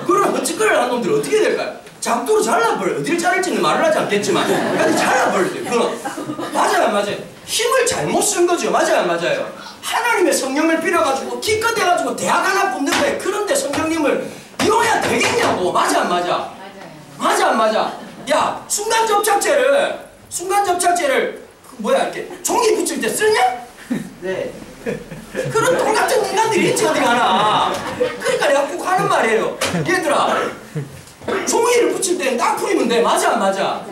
그런 헛짓거리를 하는 놈들 어떻게 될까요? 작두로 잘라버려. 어디를 자를지는 말을 하지 않겠지만 근데 잘라버려야 돼. 그건 맞아요 안 맞아요? 힘을 잘못 쓴 거죠. 맞아요 안 맞아요? 하나님의 성령을 빌어가지고 기껏 해가지고 대학 하나 붙는 거에 그런데 성령님을 이용해야 되겠냐고. 맞아 안 맞아? 맞아 안 맞아? 야 순간 접착제를 이렇게 종이 붙일 때 쓰냐? 네. 그런 똑같은 인간들이 있지 어디 가나. 그러니까 내가 꼭 하는 말이에요. 얘들아 종이를 붙일 때는 딱 풀이면 돼. 맞아 안 맞아?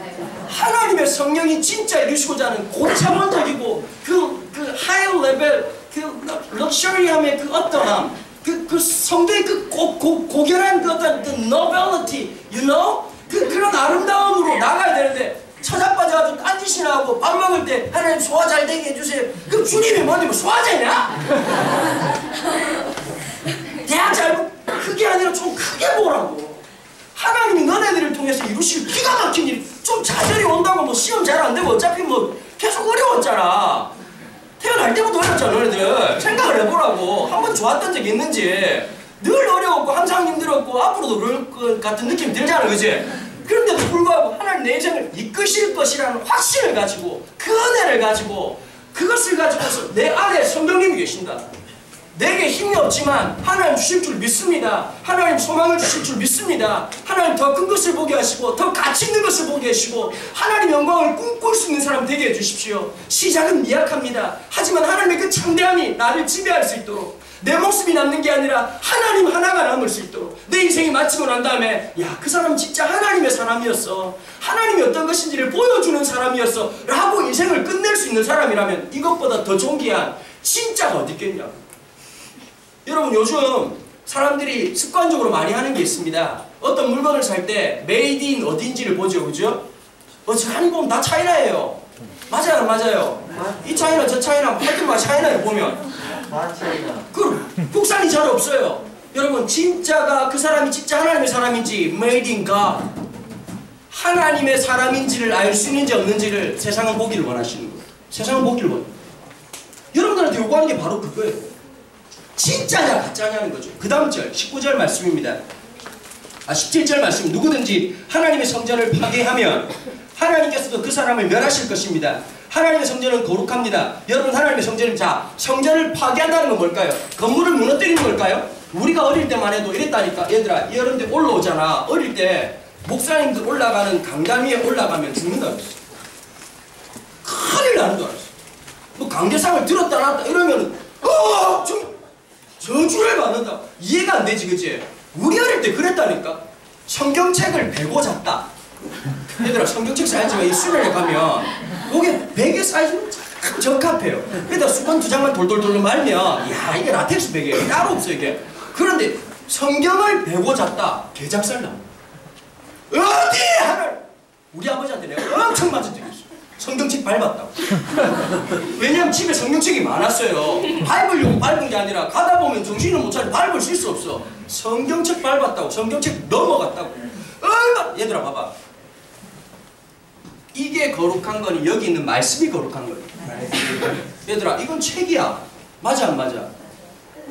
하나님의 성령이 진짜 이루시고자 하는 고차원적이고 그 하이 레벨 그 럭셔리함의 그 어떠함 그 성도의 그 고결한 그 어떤 그 nobility you know? 그런 아름다움으로 나가야 되는데 처자빠져가지고 딴짓이나 하고 밥 먹을 때 하나님 소화 잘 되게 해주세요. 그럼 주님이 뭐냐면 소화제냐? 대학 잘 그게 아니라 좀 크게 보라고. 하나님이 너네들을 통해서 이루실 기가 막힌 일. 좀 좌절이 온다고 뭐 시험 잘 안 되고 어차피 뭐 계속 어려웠잖아. 태어날 때부터 어렵잖아 너네들. 생각을 해보라고. 한번 좋았던 적이 있는지. 늘 어려웠고 항상 힘들었고 앞으로도 그럴 것 같은 느낌이 들잖아 그지? 그런데도 불구하고 하나님 내 인생을 이끄실 것이라는 확신을 가지고 그 은혜를 가지고 그것을 가지고서 내 안에 성령님이 계신다. 내게 힘이 없지만 하나님 주실 줄 믿습니다. 하나님 소망을 주실 줄 믿습니다. 하나님 더 큰 것을 보게 하시고 더 가치 있는 것을 보게 하시고 하나님 영광을 꿈꿀 수 있는 사람 되게 해주십시오. 시작은 미약합니다. 하지만 하나님의 그 창대함이 나를 지배할 수 있도록 내 모습이 남는 게 아니라 하나님 하나가 남을 수 있도록 내 인생이 마치고 난 다음에 야 그 사람 진짜 하나님의 사람이었어. 하나님이 어떤 것인지를 보여주는 사람이었어 라고 인생을 끝낼 수 있는 사람이라면 이것보다 더 존귀한 진짜가 어디 있겠냐. 여러분 요즘 사람들이 습관적으로 많이 하는 게 있습니다. 어떤 물건을 살 때 메이드 인 어딘지를 보죠. 그죠? 많이 보면 다 차이나예요. 맞아요 안 맞아요? 이 차이나 저 차이나 하여튼 막 차이나에 보면 그 국산이 잘 없어요. 여러분 진짜가 그 사람이 진짜 하나님의 사람인지 made in God 하나님의 사람인지를 알 수 있는지 없는지를 세상은 보기를 원하시는 거예요. 세상은 보기를 원해요. 여러분들한테 요구하는 게 바로 그거예요. 진짜냐 가짜냐는 거죠. 그 다음 절 19절 말씀입니다. 17절 말씀. 누구든지 하나님의 성전을 파괴하면 하나님께서도 그 사람을 멸하실 것입니다. 하나님의 성전은 거룩합니다. 여러분 하나님의 성전은 성전을 파괴한다는 건 뭘까요? 건물을 무너뜨리는 걸까요? 우리가 어릴 때만 해도 이랬다니까. 얘들아 여러분들 올라오잖아. 어릴 때 목사님들 올라가는 강단 위에 올라가면 죽는다 그랬어. 큰일 나는 줄 알았어. 뭐 강제상을 들었다 놨다 이러면은 저주를 받는다. 이해가 안 되지 그치? 우리 어릴 때 그랬다니까. 성경책을 베고 잤다. 얘들아 성경책 사이즈가 이 수련회 가면 그게 베개 사이즈는 참 적합해요. 그러다 수건 2장만 돌돌돌 말면 야 이게 라텍스 베개예요. 따로 없어 이게. 그런데 성경을 베고 잤다. 개작살 나. 어디 하나 우리 아버지한테 내가 엄청 맞은 적이 있어. 성경책 밟았다고. 왜냐면 집에 성경책이 많았어요. 밟으려고 밟은 게 아니라 가다 보면 정신을 못 차리고 밟을 수 있어 없어. 성경책 밟았다고. 성경책 넘어갔다고. 얘들아 봐봐. 이게 거룩한 거니 여기 있는 말씀이 거룩한 거니. 얘들아 이건 책이야. 맞아 안 맞아?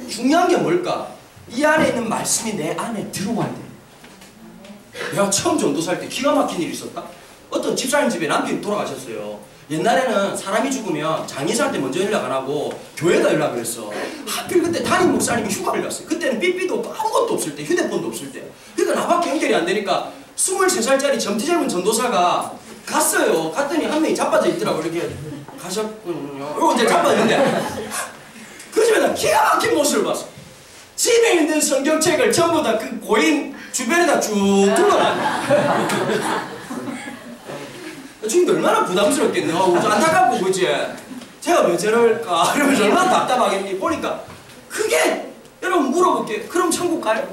중요한 게 뭘까? 이 안에 있는 말씀이 내 안에 들어와야 돼. 내가 처음 전도사할 때 기가 막힌 일이 있었다. 어떤 집사님 집에 남편이 돌아가셨어요. 옛날에는 사람이 죽으면 장례사한테 먼저 연락 안 하고 교회에다 연락을 했어. 하필 그때 담임 목사님이 휴가를 갔어요. 그때는 삐삐도 없고 아무것도 없을 때, 휴대폰도 없을 때. 그러니까 나밖에 연결이 안 되니까 23살짜리 젊디 젊은 전도사가 갔어요. 갔더니 한 명이 자빠져 있더라고. 이렇게 가셨군요. 이러고 이제 자빠져 있는데 그 집에 나 기가 막힌 모습을 봤어. 집에 있는 성경책을 전부 다 그 고인 주변에다 쭉 둘러놔. 주님도 얼마나 부담스럽겠네. 안타깝고 그지? 제가 왜 저럴까? 이러면서 얼마나 답답하겠니? 보니까 그게 여러분 물어볼게. 그럼 천국 가요?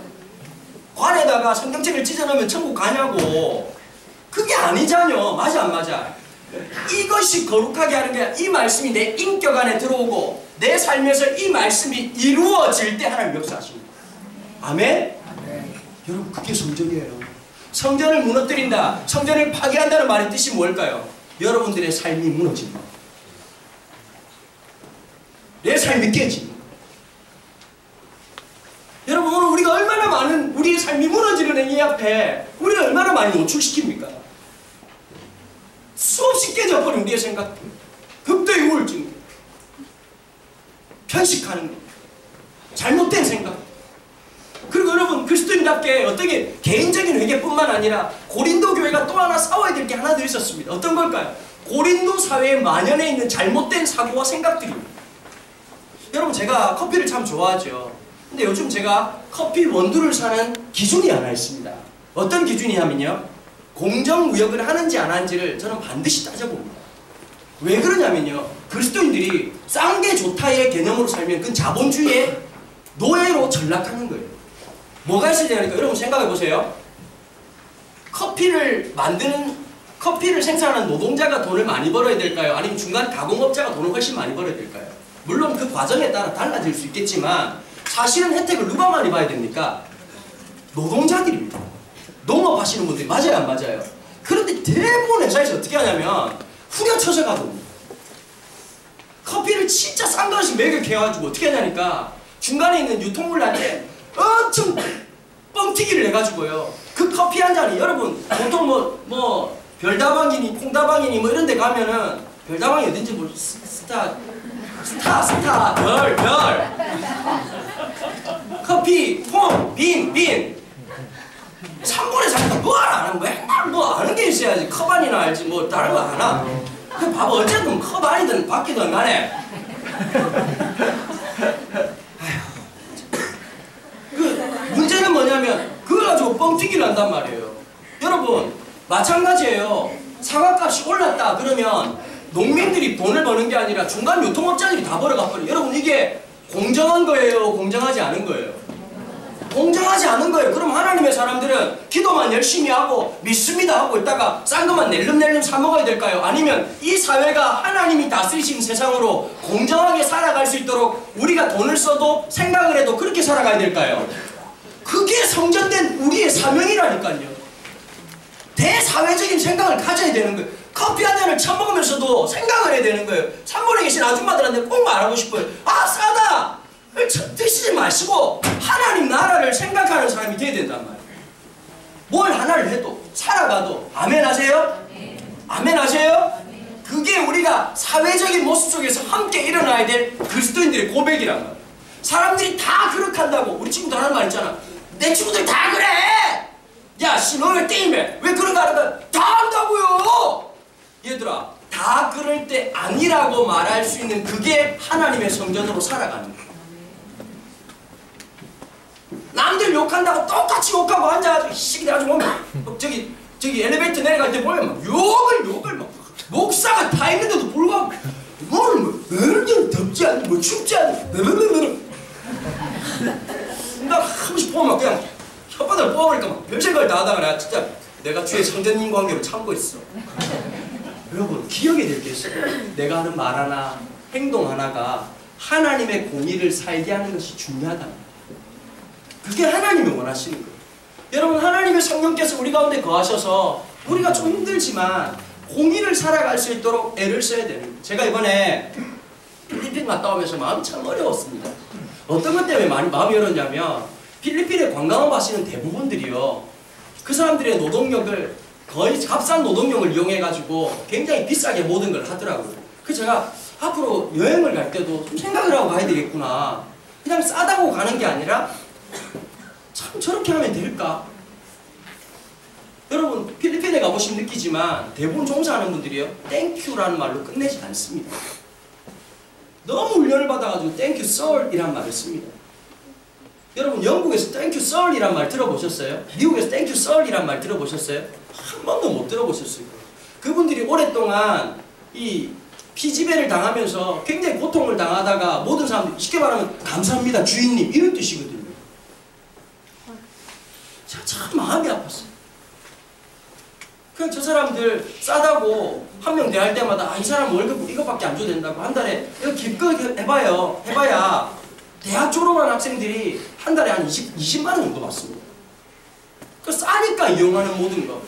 관에다가 성경책을 찢어놓으면 천국 가냐고. 그게 아니잖여. 맞아 안 맞아? 이것이 거룩하게 하는 게 이 말씀이 내 인격 안에 들어오고 내 삶에서 이 말씀이 이루어질 때 하나님 역사하십니다. 아멘? 아멘. 여러분 그게 성전이에요. 성전을 무너뜨린다, 성전을 파괴한다는 말의 뜻이 뭘까요? 여러분들의 삶이 무너진다. 내 삶이 깨진다. 여러분 오늘 우리가 얼마나 많은 우리의 삶이 무너지는 행위 앞에 우리가 얼마나 많이 노출시킵니까? 수없이 깨져버린 우리의 생각, 극도의 우울증, 편식하는 것, 잘못된 생각. 그리고 여러분 그리스도인답게 어떻게 개인적인 회개뿐만 아니라 고린도 교회가 또 하나 싸워야 될 게 하나 더 있었습니다. 어떤 걸까요? 고린도 사회에 만연해 있는 잘못된 사고와 생각들입니다. 여러분 제가 커피를 참 좋아하죠. 근데 요즘 제가 커피 원두를 사는 기준이 하나 있습니다. 어떤 기준이냐면요, 공정무역을 하는지 안 하는지를 저는 반드시 따져봅니다. 왜 그러냐면요, 그리스도인들이 싼 게 좋다의 개념으로 살면 그건 자본주의의 노예로 전락하는 거예요. 뭐가 있어야 되니까 여러분 생각해 보세요. 커피를 생산하는 노동자가 돈을 많이 벌어야 될까요? 아니면 중간 가공업자가 돈을 훨씬 많이 벌어야 될까요? 물론 그 과정에 따라 달라질 수 있겠지만 사실은 혜택을 누가 많이 봐야 됩니까? 노동자들입니다. 농업하시는 분들이. 맞아요 안 맞아요? 그런데 대부분 회사에서 어떻게 하냐면 후려쳐서 가거든요. 커피를 진짜 싼 거씩 매격해가지고 어떻게 하냐니까 중간에 있는 유통물한테 엄청 뻥튀기를 해가지고요. 그 커피 한 잔이 여러분 보통 뭐 별다방이니 콩다방이니 뭐 이런 데 가면은 별다방이 어딘지 모르 스타 별 커피 콩 빈 3분의 3도 뭐 하나 안 하는 뭐 아는 게 있어야지. 컵안이나 알지 뭐 다른 거 하나. 그 봐봐 어쨌든 컵안이든 바뀌든 간에 문제는 뭐냐면 그걸 가지고 뻥튀기를 한단 말이에요. 여러분 마찬가지예요. 사과값이 올랐다 그러면 농민들이 돈을 버는 게 아니라 중간 유통업자들이 다 벌어가 버려요. 여러분 이게 공정한 거예요? 공정하지 않은 거예요? 공정하지 않은 거예요. 그럼 하나님의 사람들은 기도만 열심히 하고 믿습니다 하고 있다가 싼 것만 낼름낼름 사 먹어야 될까요? 아니면 이 사회가 하나님이 다스리신 세상으로 공정하게 살아갈 수 있도록 우리가 돈을 써도 생각을 해도 그렇게 살아가야 될까요? 그게 성전된 우리의 사명이라니까요. 대사회적인 생각을 가져야 되는 거예요. 커피 한 잔을 처먹으면서도 생각을 해야 되는 거예요. 산골에 계신 아줌마들한테 꼭 말하고 싶어요. 아 싸다! 드시지 마시고 하나님 나라를 생각하는 사람이 돼야 된단 말이에요. 뭘 하나를 해도 살아가도. 아멘 하세요? 아멘 하세요? 그게 우리가 사회적인 모습 속에서 함께 일어나야 될 그리스도인들의 고백이란 말이에요. 사람들이 다 그렇게 한다고. 우리 친구들 하는 말 있잖아. 내 친구들 다 그래! 야 씨 너 왜 게임해? 왜 그런 거 하는 거야? 다 한다고요! 얘들아 다 그럴 때 아니라고 말할 수 있는 그게 하나님의 성전으로 살아가는 거예요. 남들 욕한다고 똑같이 욕하고 앉아가지고 시기 아주 보면 저기 엘리베이터 내려갈 때 보면 막 욕을 막 목사가 다 있는데도 불구하고 뭘 덥지 않니 뭐 춥지 않니 나 한 번씩 보면 막 그냥 혓바닥을 뽑아버릴까 막 별생각을 다 하다가 내가 주의 성전님 관계로 참고 있어. 여러분 기억해야 될 게 있어요. 내가 하는 말 하나 행동 하나가 하나님의 공의를 살게 하는 것이 중요하다. 그게 하나님이 원하시는 거예요. 여러분 하나님의 성령께서 우리 가운데 거하셔서 우리가 좀 힘들지만 공의를 살아갈 수 있도록 애를 써야 되는 거예요. 제가 이번에 필리핀 갔다 오면서 마음이 참 어려웠습니다. 어떤 것 때문에 마음이 어려웠냐면 필리핀에 관광업 하시는 대부분들이요. 그 사람들의 노동력을 거의 값싼 노동력을 이용해가지고 굉장히 비싸게 모든 걸 하더라고요. 그래서 제가 앞으로 여행을 갈 때도 좀 생각을 하고 가야 되겠구나. 그냥 싸다고 가는 게 아니라 참 저렇게 하면 될까? 여러분 필리핀에 가보시면 느끼지만 대부분 종사하는 분들이요 땡큐라는 말로 끝내지 않습니다. 너무 훈련을 받아가지고 땡큐 썰이란 말을 씁니다. 여러분 영국에서 땡큐 썰이란 말 들어보셨어요? 미국에서 땡큐 썰이란 말 들어보셨어요? 한 번도 못 들어보셨을 거예요. 그분들이 오랫동안 이 피지배를 당하면서 굉장히 고통을 당하다가 모든 사람들이 쉽게 말하면 감사합니다 주인님 이런 뜻이거든요. 제가 참 마음이 아팠어요. 그냥 저 사람들 싸다고 한 명 대할 때마다 아, 이 사람 월급 이것밖에 안 줘도 된다고 한 달에 이거 기껏 해봐야 대학 졸업한 학생들이 한 달에 한 20만 원 정도 받습니다. 그 싸니까 이용하는 모든 거.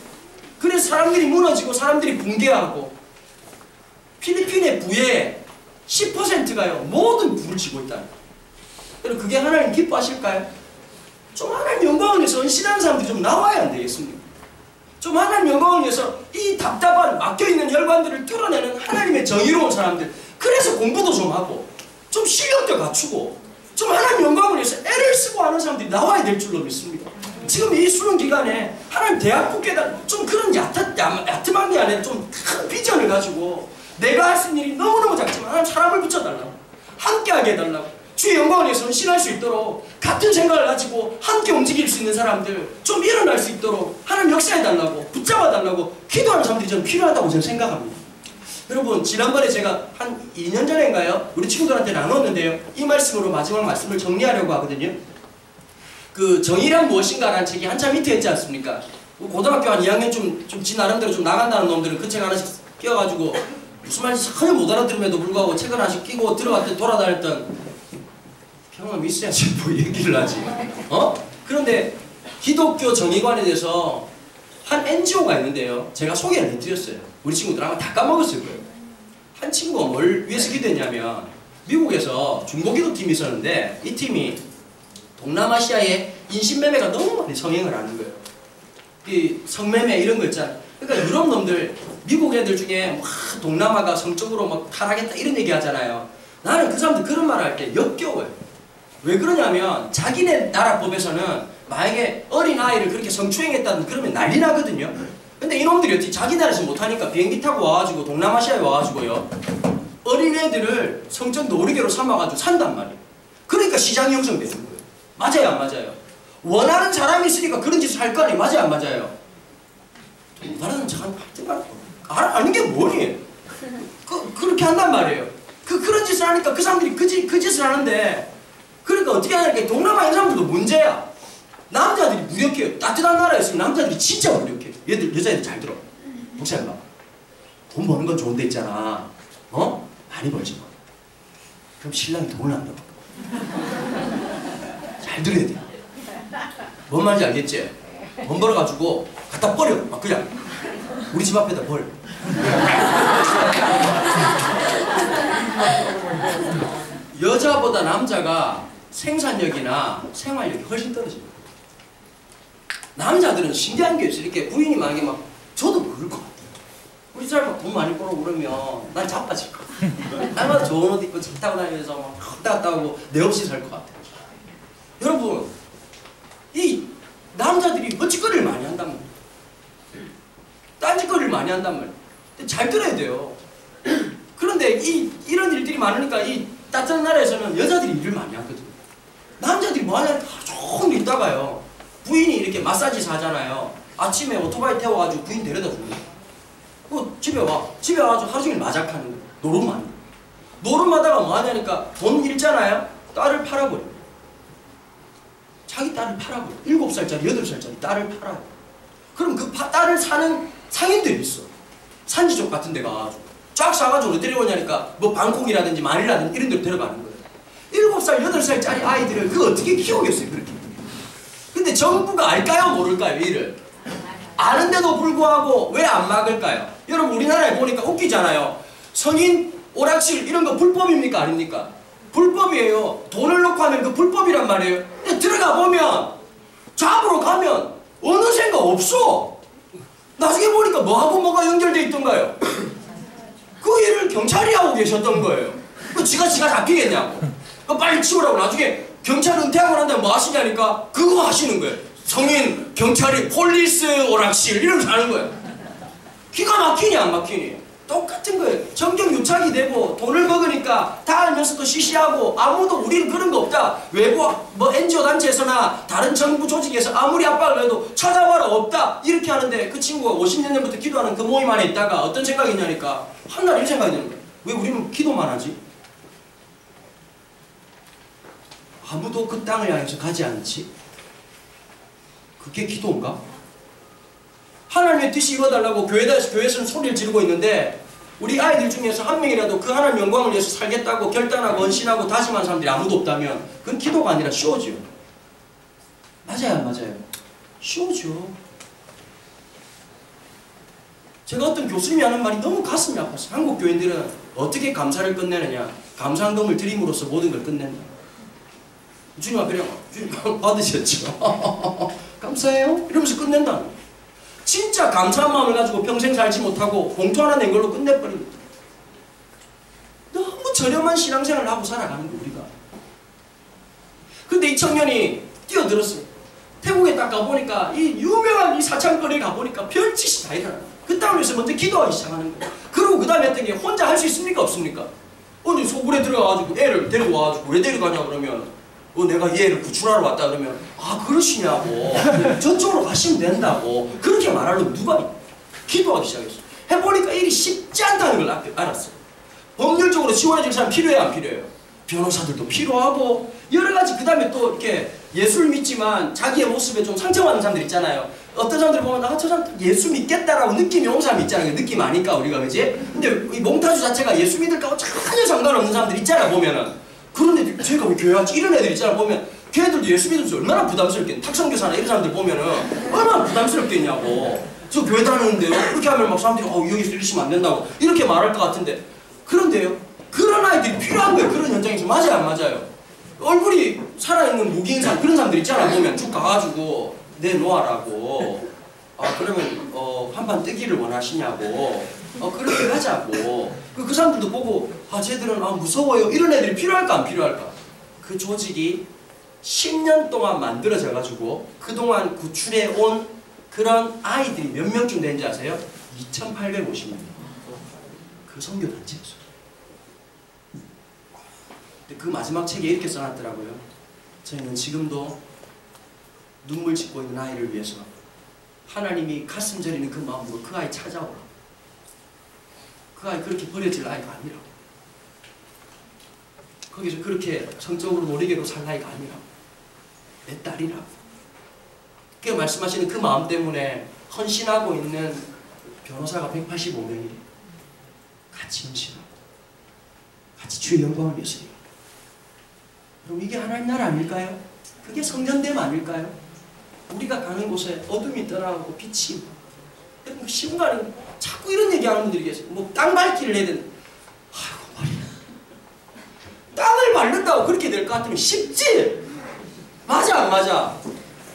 그래서 사람들이 무너지고 사람들이 붕괴하고 필리핀의 부의 10%가요 모든 부를 쥐고 있다. 여러분 그게 하나님 기뻐하실까요? 좀 하나님 영광을 위해서 헌신하는 사람들이 좀 나와야 안 되겠습니까? 좀 하나님 영광을 위해서 이 답답한 막혀있는 혈관들을 뚫어내는 하나님의 정의로운 사람들. 그래서 공부도 좀 하고 좀 실력도 갖추고 좀 하나님 영광을 위해서 애를 쓰고 하는 사람들이 나와야 될 줄로 믿습니다. 지금 이 수능 기간에 하나님 대학국에다 좀 그런 얕음한 게 아니라 좀 큰 비전을 가지고 내가 할 수 있는 일이 너무너무 작지만 하나님 사람을 붙여달라고 함께하게 해달라고 주의 영광을 위해서 헌신할 수 있도록 같은 생각을 가지고 함께 움직일 수 있는 사람들 좀 일어날 수 있도록 하나님 역사해달라고 붙잡아달라고 기도하는 사람들이 저는 필요하다고 저는 생각합니다. 여러분 지난번에 제가 한 2년 전인가요? 우리 친구들한테 나눴는데요. 이 말씀으로 마지막 말씀을 정리하려고 하거든요. 그 정의란 무엇인가라는 책이 한참 히트했지 않습니까? 고등학교 한 2학년 지 나름대로 좀 나간다는 놈들은 그 책 하나씩 끼워가지고 무슨 말인지 전혀 못 알아들음에도 불구하고 책 하나씩 끼고 들어갔던 돌아다녔던 경험이 있어야지 뭐 얘기를 하지. 그런데 기독교 정의관에 대해서 한 NGO가 있는데요. 제가 소개를 해드렸어요. 우리 친구들 아마 다 까먹었을 거예요. 한 친구가 뭘 위해서 기도했냐면 미국에서 중보기도팀이 있었는데 이 팀이 동남아시아에 인신매매가 너무 많이 성행을 하는 거예요. 이 성매매 이런 거 있잖아요. 그러니까 유럽 놈들 미국 애들 중에 막 동남아가 성적으로 막 타락했다 이런 얘기 하잖아요. 나는 그 사람들 그런 말 할 때 역겨워요. 왜 그러냐면 자기네 나라 법에서는 만약에 어린아이를 그렇게 성추행했다든 그러면 난리 나거든요. 근데 이놈들이 어떻게 자기 나라에서 못하니까 비행기 타고 와가지고 동남아시아에 와가지고요 어린애들을 성적 놀이개로 삼아가지고 산단 말이에요. 그러니까 시장이 형성되는 거예요. 맞아요 안 맞아요? 원하는 사람이 있으니까 그런 짓을 할 거 아니에요. 맞아요 안 맞아요? 원하는 사람 하여튼간 아는 게 뭐니? 그렇게 한단 말이에요. 그런 짓을 하니까 그 사람들이 그 짓을 하는데 그러니까 어떻게 하냐니까 동남아인 사람들도 문제야. 남자들이 무력해요. 따뜻한 나라였으면 남자들이 진짜 무력해요. 여자애들 잘 들어. 목사님 봐. 돈 버는 건 좋은 데 있잖아. 많이 벌지 마. 그럼 신랑이 돈을 안 벌어. 잘 들어야 돼. 뭔 말인지 알겠지? 돈 벌어가지고 갖다 버려. 막 그냥 우리 집 앞에다 버려. 여자보다 남자가 생산력이나 생활력이 훨씬 떨어집니다. 남자들은 신기한 게 있어요. 이렇게 부인이 만약에 막 저도 모를 것 같아요. 우리 사람 막 돈 많이 벌어 그러면 난 자빠질 것 같아요. 날마다 좋은 옷 입고 차 타고 다니면서 막 왔다 갔다 하고 내 없이 살 것 같아요. 여러분 이 남자들이 멋짓거리를 많이 한단 말이에요. 딴짓거리를 많이 한단 말이에요. 근데 잘 들어야 돼요. 그런데 이런 일들이 많으니까 이 따뜻한 나라에서는 여자들이 일을 많이 하거든요. 남자들이 뭐 하냐 조금 있다가요 부인이 이렇게 마사지사 하잖아요. 아침에 오토바이 태워가지고 부인 데려다 줍니다. 집에 와가지고 하루 종일 마작하는 거예요. 노름하는 거예요. 노름하다가 뭐 하냐니까 돈 잃잖아요. 딸을 팔아버려요. 자기 딸을 팔아버려요. 7살짜리 8살짜리 딸을 팔아요. 그럼 그 딸을 사는 상인들이 있어. 산지족 같은 데 가가지고 쫙 사가지고 어디 데려오냐니까 뭐 방콕이라든지 마닐라든지 이런 데로 데려가는 거예요. 7살 8살짜리 아이들을 그거 어떻게 키우겠어요 그렇게. 근데 정부가 알까요 모를까요 이를? 아는데도 불구하고 왜 안 막을까요? 여러분 우리나라에 보니까 웃기잖아요. 성인 오락실 이런 거 불법입니까 아닙니까? 불법이에요. 돈을 넣고 하면 그 불법이란 말이에요. 근데 들어가 보면 잡으러 가면 어느샌가 없어. 나중에 보니까 뭐하고 뭐가 연결돼 있던가요? 그 일을 경찰이 하고 계셨던 거예요. 그 지가 잡히겠냐고. 빨리 치우라고. 나중에 경찰 은퇴하고 난 다음에 뭐 하시냐니까 그거 하시는 거예요. 성인 경찰이 폴리스 오락실 이러면서 하는 거예요. 기가 막히니 안 막히니? 똑같은 거예요. 정경 유착이 되고 돈을 먹으니까 다 알면서도 시시하고 아무도 우리는 그런 거 없다. 외부 뭐 NGO 단체에서나 다른 정부 조직에서 아무리 압박을 해도 찾아봐라 없다. 이렇게 하는데 그 친구가 50년 전부터 기도하는 그 모임 안에 있다가 어떤 생각이 있냐니까 한날 이 생각이 드는 거예요. 왜 우리는 기도만 하지? 아무도 그 땅을 향해서 가지 않지? 그게 기도인가? 하나님의 뜻이 이루어달라고 교회에서는 소리를 지르고 있는데 우리 아이들 중에서 한 명이라도 그 하나님 영광을 위해서 살겠다고 결단하고 헌신하고 다짐한 사람들이 아무도 없다면 그건 기도가 아니라 쇼죠. 맞아요, 맞아요. 쇼죠. 제가 어떤 교수님이 하는 말이 너무 가슴이 아팠어요. 한국 교인들은 어떻게 감사를 끝내느냐? 감사항동을 드림으로써 모든 걸 끝낸다. 주님 앞에 주님 받으셨죠? 감사해요? 이러면서 끝낸다. 진짜 감사한 마음을 가지고 평생 살지 못하고 봉투 하나 낸 걸로 끝내버립니다. 너무 저렴한 신앙생활을 하고 살아가는 거 우리가. 근데 이 청년이 뛰어들었어요. 태국에 딱 가보니까 이 유명한 이 사창거리에 가보니까 별짓이 다 일어나요. 그 땅을 위해서 먼저 기도하기 시작하는 거예요. 그리고 그 다음에 했던 게 혼자 할 수 있습니까? 없습니까? 어디 소굴에 들어가가지고 애를 데리고 와가지고 왜 데려가냐 그러면 내가 이 애를 구출하러 왔다 그러면 아 그러시냐고 저쪽으로 가시면 된다고 그렇게 말하려면 누가 기도하기 시작했어요. 해보니까 일이 쉽지 않다는 걸 알았어요. 법률적으로 지원해줄 사람 필요해요 안 필요해요? 변호사들도 필요하고 여러가지 그 다음에 또 이렇게 예수를 믿지만 자기의 모습에 좀 상처받는 사람들 있잖아요. 어떤 사람들 보면 아 저 사람 예수 믿겠다라고 느낌이 오는 사람 있잖아요. 느낌 아니까 우리가 그지? 근데 이 몽타주 자체가 예수 믿을까고 전혀 상관없는 사람들 있잖아 보면은. 그런데 제가 왜 교회 왔지? 이런 애들 있잖아 보면 걔들도 예수 믿으면서 얼마나 부담스럽겠냐. 탁성교사나 이런 사람들 보면은 얼마나 부담스럽겠냐고. 저 교회 다니는데요 이렇게 하면 막 사람들이 여기서 이러시면 안 된다고 이렇게 말할 것 같은데 그런데요 그런 아이들이 필요한 거예요. 그런 현장에서. 맞아요 안 맞아요? 얼굴이 살아있는 무기인 사람 그런 사람들 있잖아 보면 쭉 가가지고 내놓아라고 그러면 한판 뜨기를 원하시냐고 그렇게 하자고 그 사람들도 보고 쟤들은 무서워요 이런 애들이 필요할까 안 필요할까? 그 조직이 10년 동안 만들어져 가지고 그동안 구출해 온 그런 아이들이 몇 명쯤 되는지 아세요? 2,850명. 그 선교단체에서. 근데 그 마지막 책에 이렇게 써놨더라고요. 저희는 지금도 눈물 짓고 있는 아이를 위해서 하나님이 가슴 저리는 그 마음으로 그 아이 찾아오라. 그 아이 그렇게 버려질 아이가 아니라고. 거기서 그렇게 성적으로 놀이개로 살 아이가 아니라고. 내 딸이라고. 그 말씀하시는 그 마음 때문에 헌신하고 있는 변호사가 185명이래. 같이 헌신하고 같이 주의 영광을 위해서 일하고. 그럼 이게 하나님 나라 아닐까요? 그게 성전됨 아닐까요? 우리가 가는 곳에 어둠이 떠나고 빛이 그 시간이 자꾸 이런 얘기하는 분들이 계세요. 뭐 땅 밟기를 해야 되는데 아이고 말이야. 땅을 밟는다고 그렇게 될 것 같으면 쉽지? 맞아 안 맞아?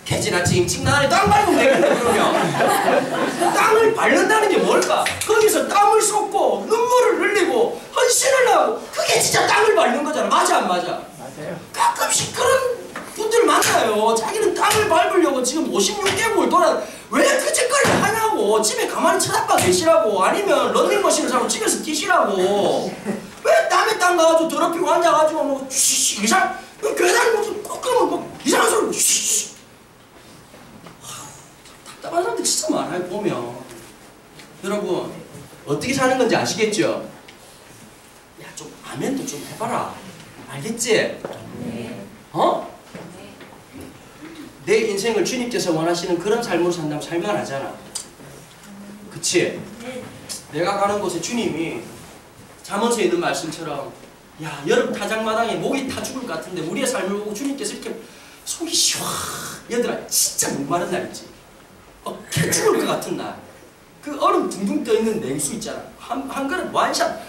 개지나 찡찡 나네 땅 밟으면 되겠네 그러면. 땅을 밟는다는 게 뭘까? 거기서 땀을 쏟고 눈물을 흘리고 헌신을 하고 그게 진짜 땅을 밟는 거잖아. 맞아 안 맞아? 맞아요. 가끔씩 그런 분들 많아요. 자기는 땅을 밟으려고 지금 56개국을 돌아 왜 그 짓거리를 하냐고. 집에 가만히 쳐다봐 계시라고. 아니면 런닝머신을 사고 집에서 뛰시라고. 왜 남의 땅 가가지고 더럽히고 앉아가지고 뭐 쉬쉬 이상 교회 다니면서 꼭 그러면 뭐 이상한 소리 쉬쉬. 답답한 사람들 진짜 많아요 보면. 여러분 어떻게 사는 건지 아시겠죠? 야 좀 아멘도 좀 해봐라. 알겠지? 내 인생을 주님께서 원하시는 그런 삶으로 산다면 살만하잖아. 그치? 내가 가는 곳에 주님이 잠언서에 있는 말씀처럼 야 여름 타작마당에 목이 타 죽을 것 같은데 우리의 삶을 보고 주님께서 이렇게 속이 시원. 얘들아 진짜 목마른 날 있지? 개 죽을 것 같은 날. 그 얼음 둥둥 떠있는 냉수 있잖아. 한 그릇 완샷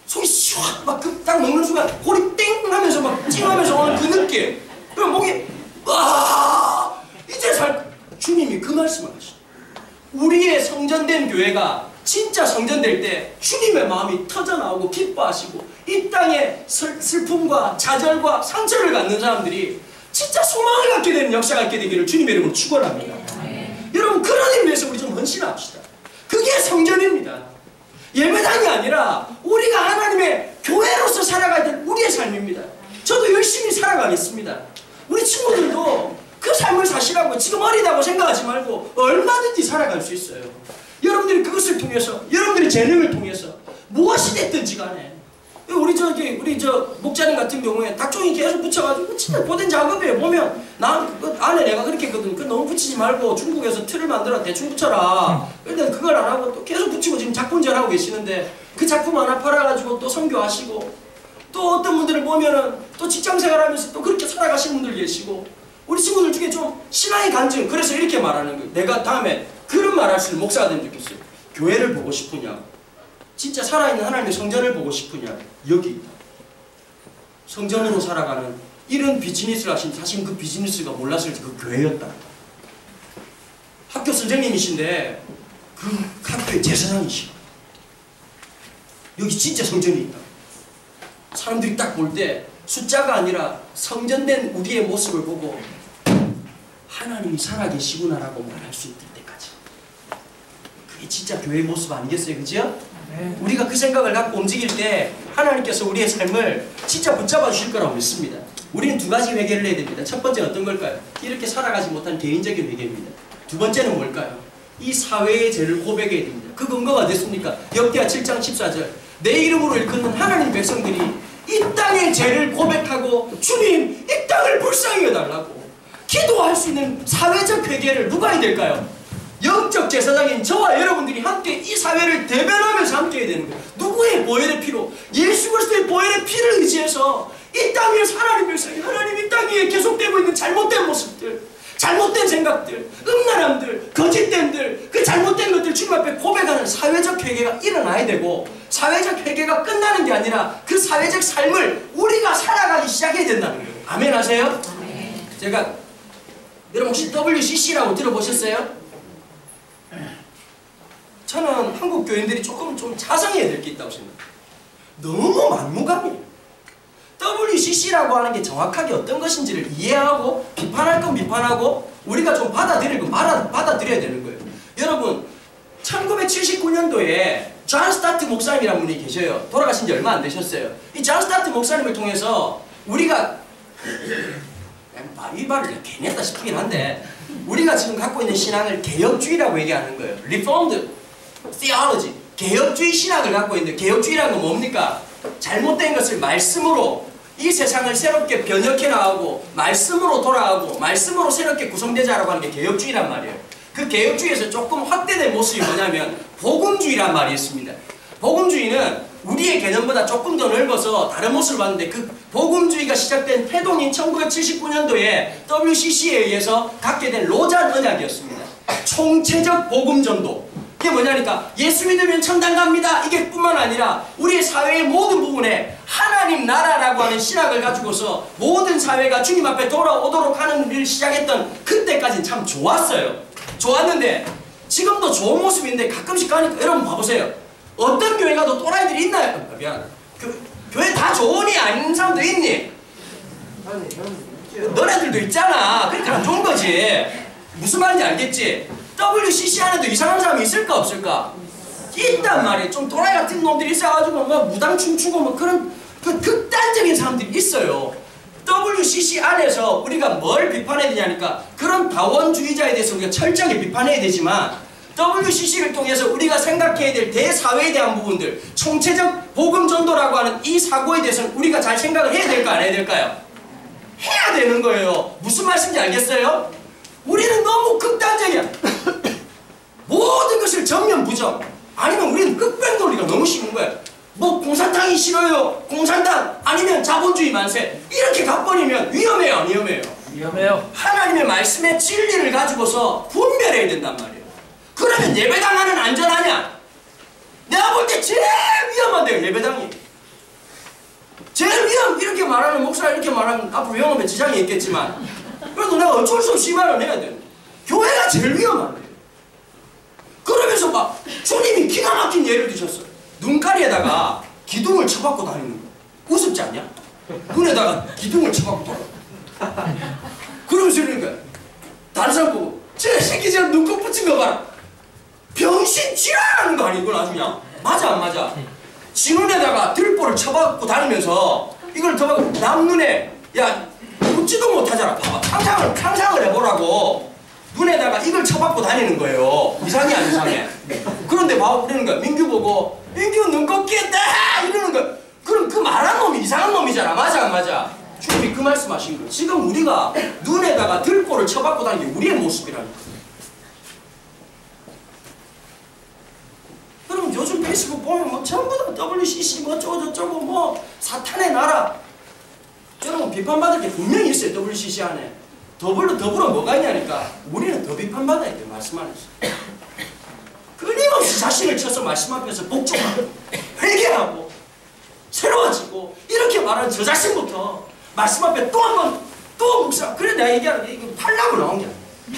속이 시원 막 그 딱 먹는 순간 골이 땡 하면서 막 찡하면서 오는 그 느낌. 그럼 목이 이제 주님이 그 말씀을 하시죠. 우리의 성전된 교회가 진짜 성전될 때 주님의 마음이 터져나오고 기뻐하시고 이 땅에 슬픔과 좌절과 상처를 갖는 사람들이 진짜 소망을 갖게 되는 역사가 있게 되기를 주님의 이름으로 축원합니다. 여러분 그런 일을 위해서 우리 좀 헌신합시다. 그게 얼마든지 살아갈 수 있어요. 여러분들이 그것을 통해서, 여러분들의 재능을 통해서 무엇이 됐든지 간에, 우리 목자님 같은 경우에 닭종이 계속 붙여가지고 진짜 고된 작업이에요. 보면 그 안에 내가 그렇게 했거든. 그 너무 붙이지 말고 중국에서 틀을 만들어 대충 붙여라. 근데 그걸 안 하고 또 계속 붙이고 지금 작품전하고 계시는데, 그 작품 하나 팔아가지고 또 선교하시고, 또 어떤 분들을 보면은 또 직장생활하면서 또 그렇게 살아가시는 분들 계시고, 우리 친구들 중에 좀 신앙의 간증, 그래서 이렇게 말하는 거예요. 내가 다음에 그런 말할 수 있는 목사가 되면 좋겠어요. 교회를 보고 싶으냐? 진짜 살아있는 하나님의 성전을 보고 싶으냐? 여기 있다. 성전으로 살아가는 이런 비즈니스를 하신, 사실 그 비즈니스가 몰랐을 때 그 교회였다. 학교 선생님이신데 그 학교의 제사장이시고, 여기 진짜 성전이 있다. 사람들이 딱 볼 때 숫자가 아니라 성전된 우리의 모습을 보고 하나님이 살아계시구나라고 말할 수 있을 때까지. 그게 진짜 교회의 모습 아니겠어요? 그죠? 네. 우리가 그 생각을 갖고 움직일 때 하나님께서 우리의 삶을 진짜 붙잡아 주실 거라고 믿습니다. 우리는 두 가지 회개를 해야 됩니다. 첫 번째는 어떤 걸까요? 이렇게 살아가지 못한 개인적인 회개입니다. 두 번째는 뭘까요? 이 사회의 죄를 고백해야 됩니다. 그 근거가 됐습니까? 역대하 7장 14절. 내 이름으로 일컫는 하나님 백성들이 이 땅의 죄를 고백하고, 주님 이 땅을 불쌍히 여달라고 기도할 수 있는 사회적 회개를 누가 해야 될까요? 영적 제사장인 저와 여러분들이 함께 이 사회를 대변하면서 함께 해야 되는 거예요. 누구의 보혈의 피로? 예수 그리스도의 보혈의 피를 의지해서 이 땅에 하나님 백성이, 하나님 이 땅 위에 계속되고 있는 잘못된 모습들, 잘못된 생각들, 음란함들, 거짓됨들, 그 잘못된 것들 주님 앞에 고백하는 사회적 회개가 일어나야 되고, 사회적 회개가 끝나는 게 아니라 그 사회적 삶을 우리가 살아가기 시작해야 된다는 거예요. 아멘 하세요? 아멘. 제가, 여러분 혹시 WCC라고 들어보셨어요? 저는 한국 교인들이 조금 좀 자성해야 될 게 있다고 생각해요. 너무 막무가내예요. WCC라고 하는 게 정확하게 어떤 것인지를 이해하고, 비판할 건 비판하고, 우리가 좀 받아들일 건 받아들여야 되는 거예요. 여러분, 1979년도에 존 스타트 목사님이라는 분이 계셔요. 돌아가신 지 얼마 안 되셨어요. 이 존 스타트 목사님을 통해서 우리가, 이 말을 괜히 했다 싶긴 한데, 우리가 지금 갖고 있는 신앙을 개혁주의라고 얘기하는 거예요. Reformed Theology, 개혁주의 신학을 갖고 있는데, 개혁주의라는 건 뭡니까? 잘못된 것을 말씀으로, 이 세상을 새롭게 변혁해 나가고, 말씀으로 돌아가고, 말씀으로 새롭게 구성되자라고 하는 게 개혁주의란 말이에요. 그 개혁주의에서 조금 확대된 모습이 뭐냐면 복음주의란 말이 있습니다. 복음주의는 우리의 개념보다 조금 더 넓어서 다른 모습을 봤는데, 그 복음주의가 시작된 태동인 1979년도에 WCC에 의해서 갖게 된 로잔 언약이었습니다. 총체적 복음 전도. 그게 뭐냐니까 예수 믿으면 천당 갑니다. 이게 뿐만 아니라 우리의 사회의 모든 부분에 하나님 나라라고 하는 신학을 가지고서 모든 사회가 주님 앞에 돌아오도록 하는 일을 시작했던 그때까지는 참 좋았어요. 좋았는데 지금도 좋은 모습인데 가끔씩 가니까 여러분 봐보세요. 어떤 교회 가도 또라이들이 있나요? 미안. 교회 다 좋으니 아닌 사람도 있니? 너네들도 있잖아. 그러니까 안 좋은 거지. 무슨 말인지 알겠지? WCC 안에도 이상한 사람이 있을까 없을까? 있단 말이에요. 좀 또라이 같은 놈들이 있어가지고 막 무당 춤추고 막 그런 극단적인 사람들이 있어요. WCC 안에서 우리가 뭘 비판해야 되냐니까 그런 다원주의자에 대해서 우리가 철저하게 비판해야 되지만 WCC를 통해서 우리가 생각해야 될 대사회에 대한 부분들, 총체적 복음 전도라고 하는 이 사고에 대해서는 우리가 잘 생각을 해야 될까 안 해야 될까요? 해야 되는 거예요. 무슨 말씀인지 알겠어요? 우리는 너무 극단적이야. 모든 것을 정면 부정. 아니면 우리는 흑백 논리가 너무 심한 거야. 뭐 공산당이 싫어요. 공산당 아니면 자본주의 만세. 이렇게 가버리면 위험해요 안 위험해요? 위험해요. 하나님의 말씀의 진리를 가지고서 분별해야 된단 말이에요. 그러면 예배당 안은 안전하냐? 내가 볼 때 제일 위험한데요 예배당이. 제일 이렇게 말하는 목사 이렇게 말하면 앞으로 영업에 지장이 있겠지만 그래도 내가 어쩔 수 없이 말을 해야 돼. 교회가 제일 위험한데. 그러면서 막 주님이 기가 막힌 예를 드셨어. 눈가리에다가 기둥을 쳐박고 다니는 거. 우습지 않냐? 눈에다가 기둥을 쳐박고 돌아. 그러면서 이러니까 다른 사람 보고 저 새끼 저 눈곱 붙인 거 봐라. 병신 지랄하는 거 아니야 이걸 아주 그냥. 맞아 안 맞아? 지 눈에다가 들보를 쳐박고 다니면서 이걸 더 남 눈에 야 웃지도 못하잖아. 봐봐. 상상을 해보라고. 눈에다가 이걸 쳐박고 다니는 거예요. 이상해 안 이상해? 그런데 봐 그러는 거야. 민규 보고 민규 눈 꺾겠다 이러는 거야. 그럼 그 말한 놈이 이상한 놈이잖아. 맞아 안 맞아? 주님이 그 말씀하신 거예요. 지금 우리가 눈에다가 들보를 쳐박고 다니는 게 우리의 모습이라니까. 그럼 요즘 페이스북 보면 뭐 전부 다 WCC 뭐 어쩌고저쩌고 뭐 사탄의 나라. 여러분 비판받을 게 분명히 있어요. WCC 안에. 더불어 뭐가 있냐니까 우리는 더 비판받아야 돼요. 말씀 안에서. 끊임없이 자신을 쳐서 말씀 앞에서 복종하고 회개하고 새로워지고 이렇게 말하는 저 자신부터 말씀 앞에 또 한 번 또 묵상. 그래 내가 얘기하는 게 이거 팔라고 나온 게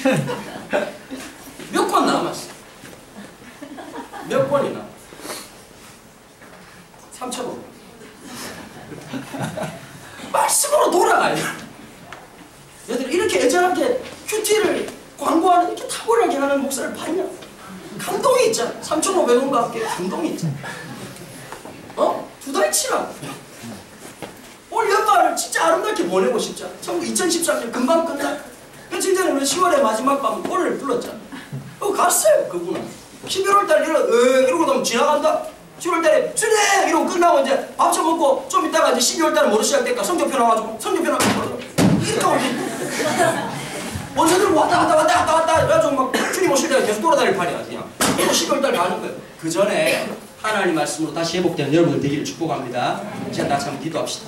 아니야. 몇 번 남았어. 몇 번이나? 3,000번. 말씀으로 돌아가요. 얘들 이렇게 애절하게 큐티를 광고하는 이렇게 탁월하게 하는 목사를 봤냐? 감동이 있잖아. 3,500원과 함께 감동이 있잖아. 어? 2달 치라고. 올 연말을 진짜 아름답게 보내고 싶잖아. 2013년 금방 끝나. 며칠 전에 우리 10월의 마지막 밤 오늘 불렀잖아. 갔어요 그분은. 11월달 이러고 나면 지나간다. 10월달에 주님 이러고 끝나고 이제 밥 처먹고 좀 이따가 이제 12월달에 뭐로 시작될까? 성적표 나와가지고 성적표 나와가지고 이렇게 올리고 원서들 왔다 그래가지고 막 주님 오실 때가 계속 돌아다닐 판이야 그냥. 또 12월달 가는 거예요. 그 전에 하나님 말씀으로 다시 회복되는 여러분들 되기를 축복합니다. 이제 다 같이 한번 기도합시다.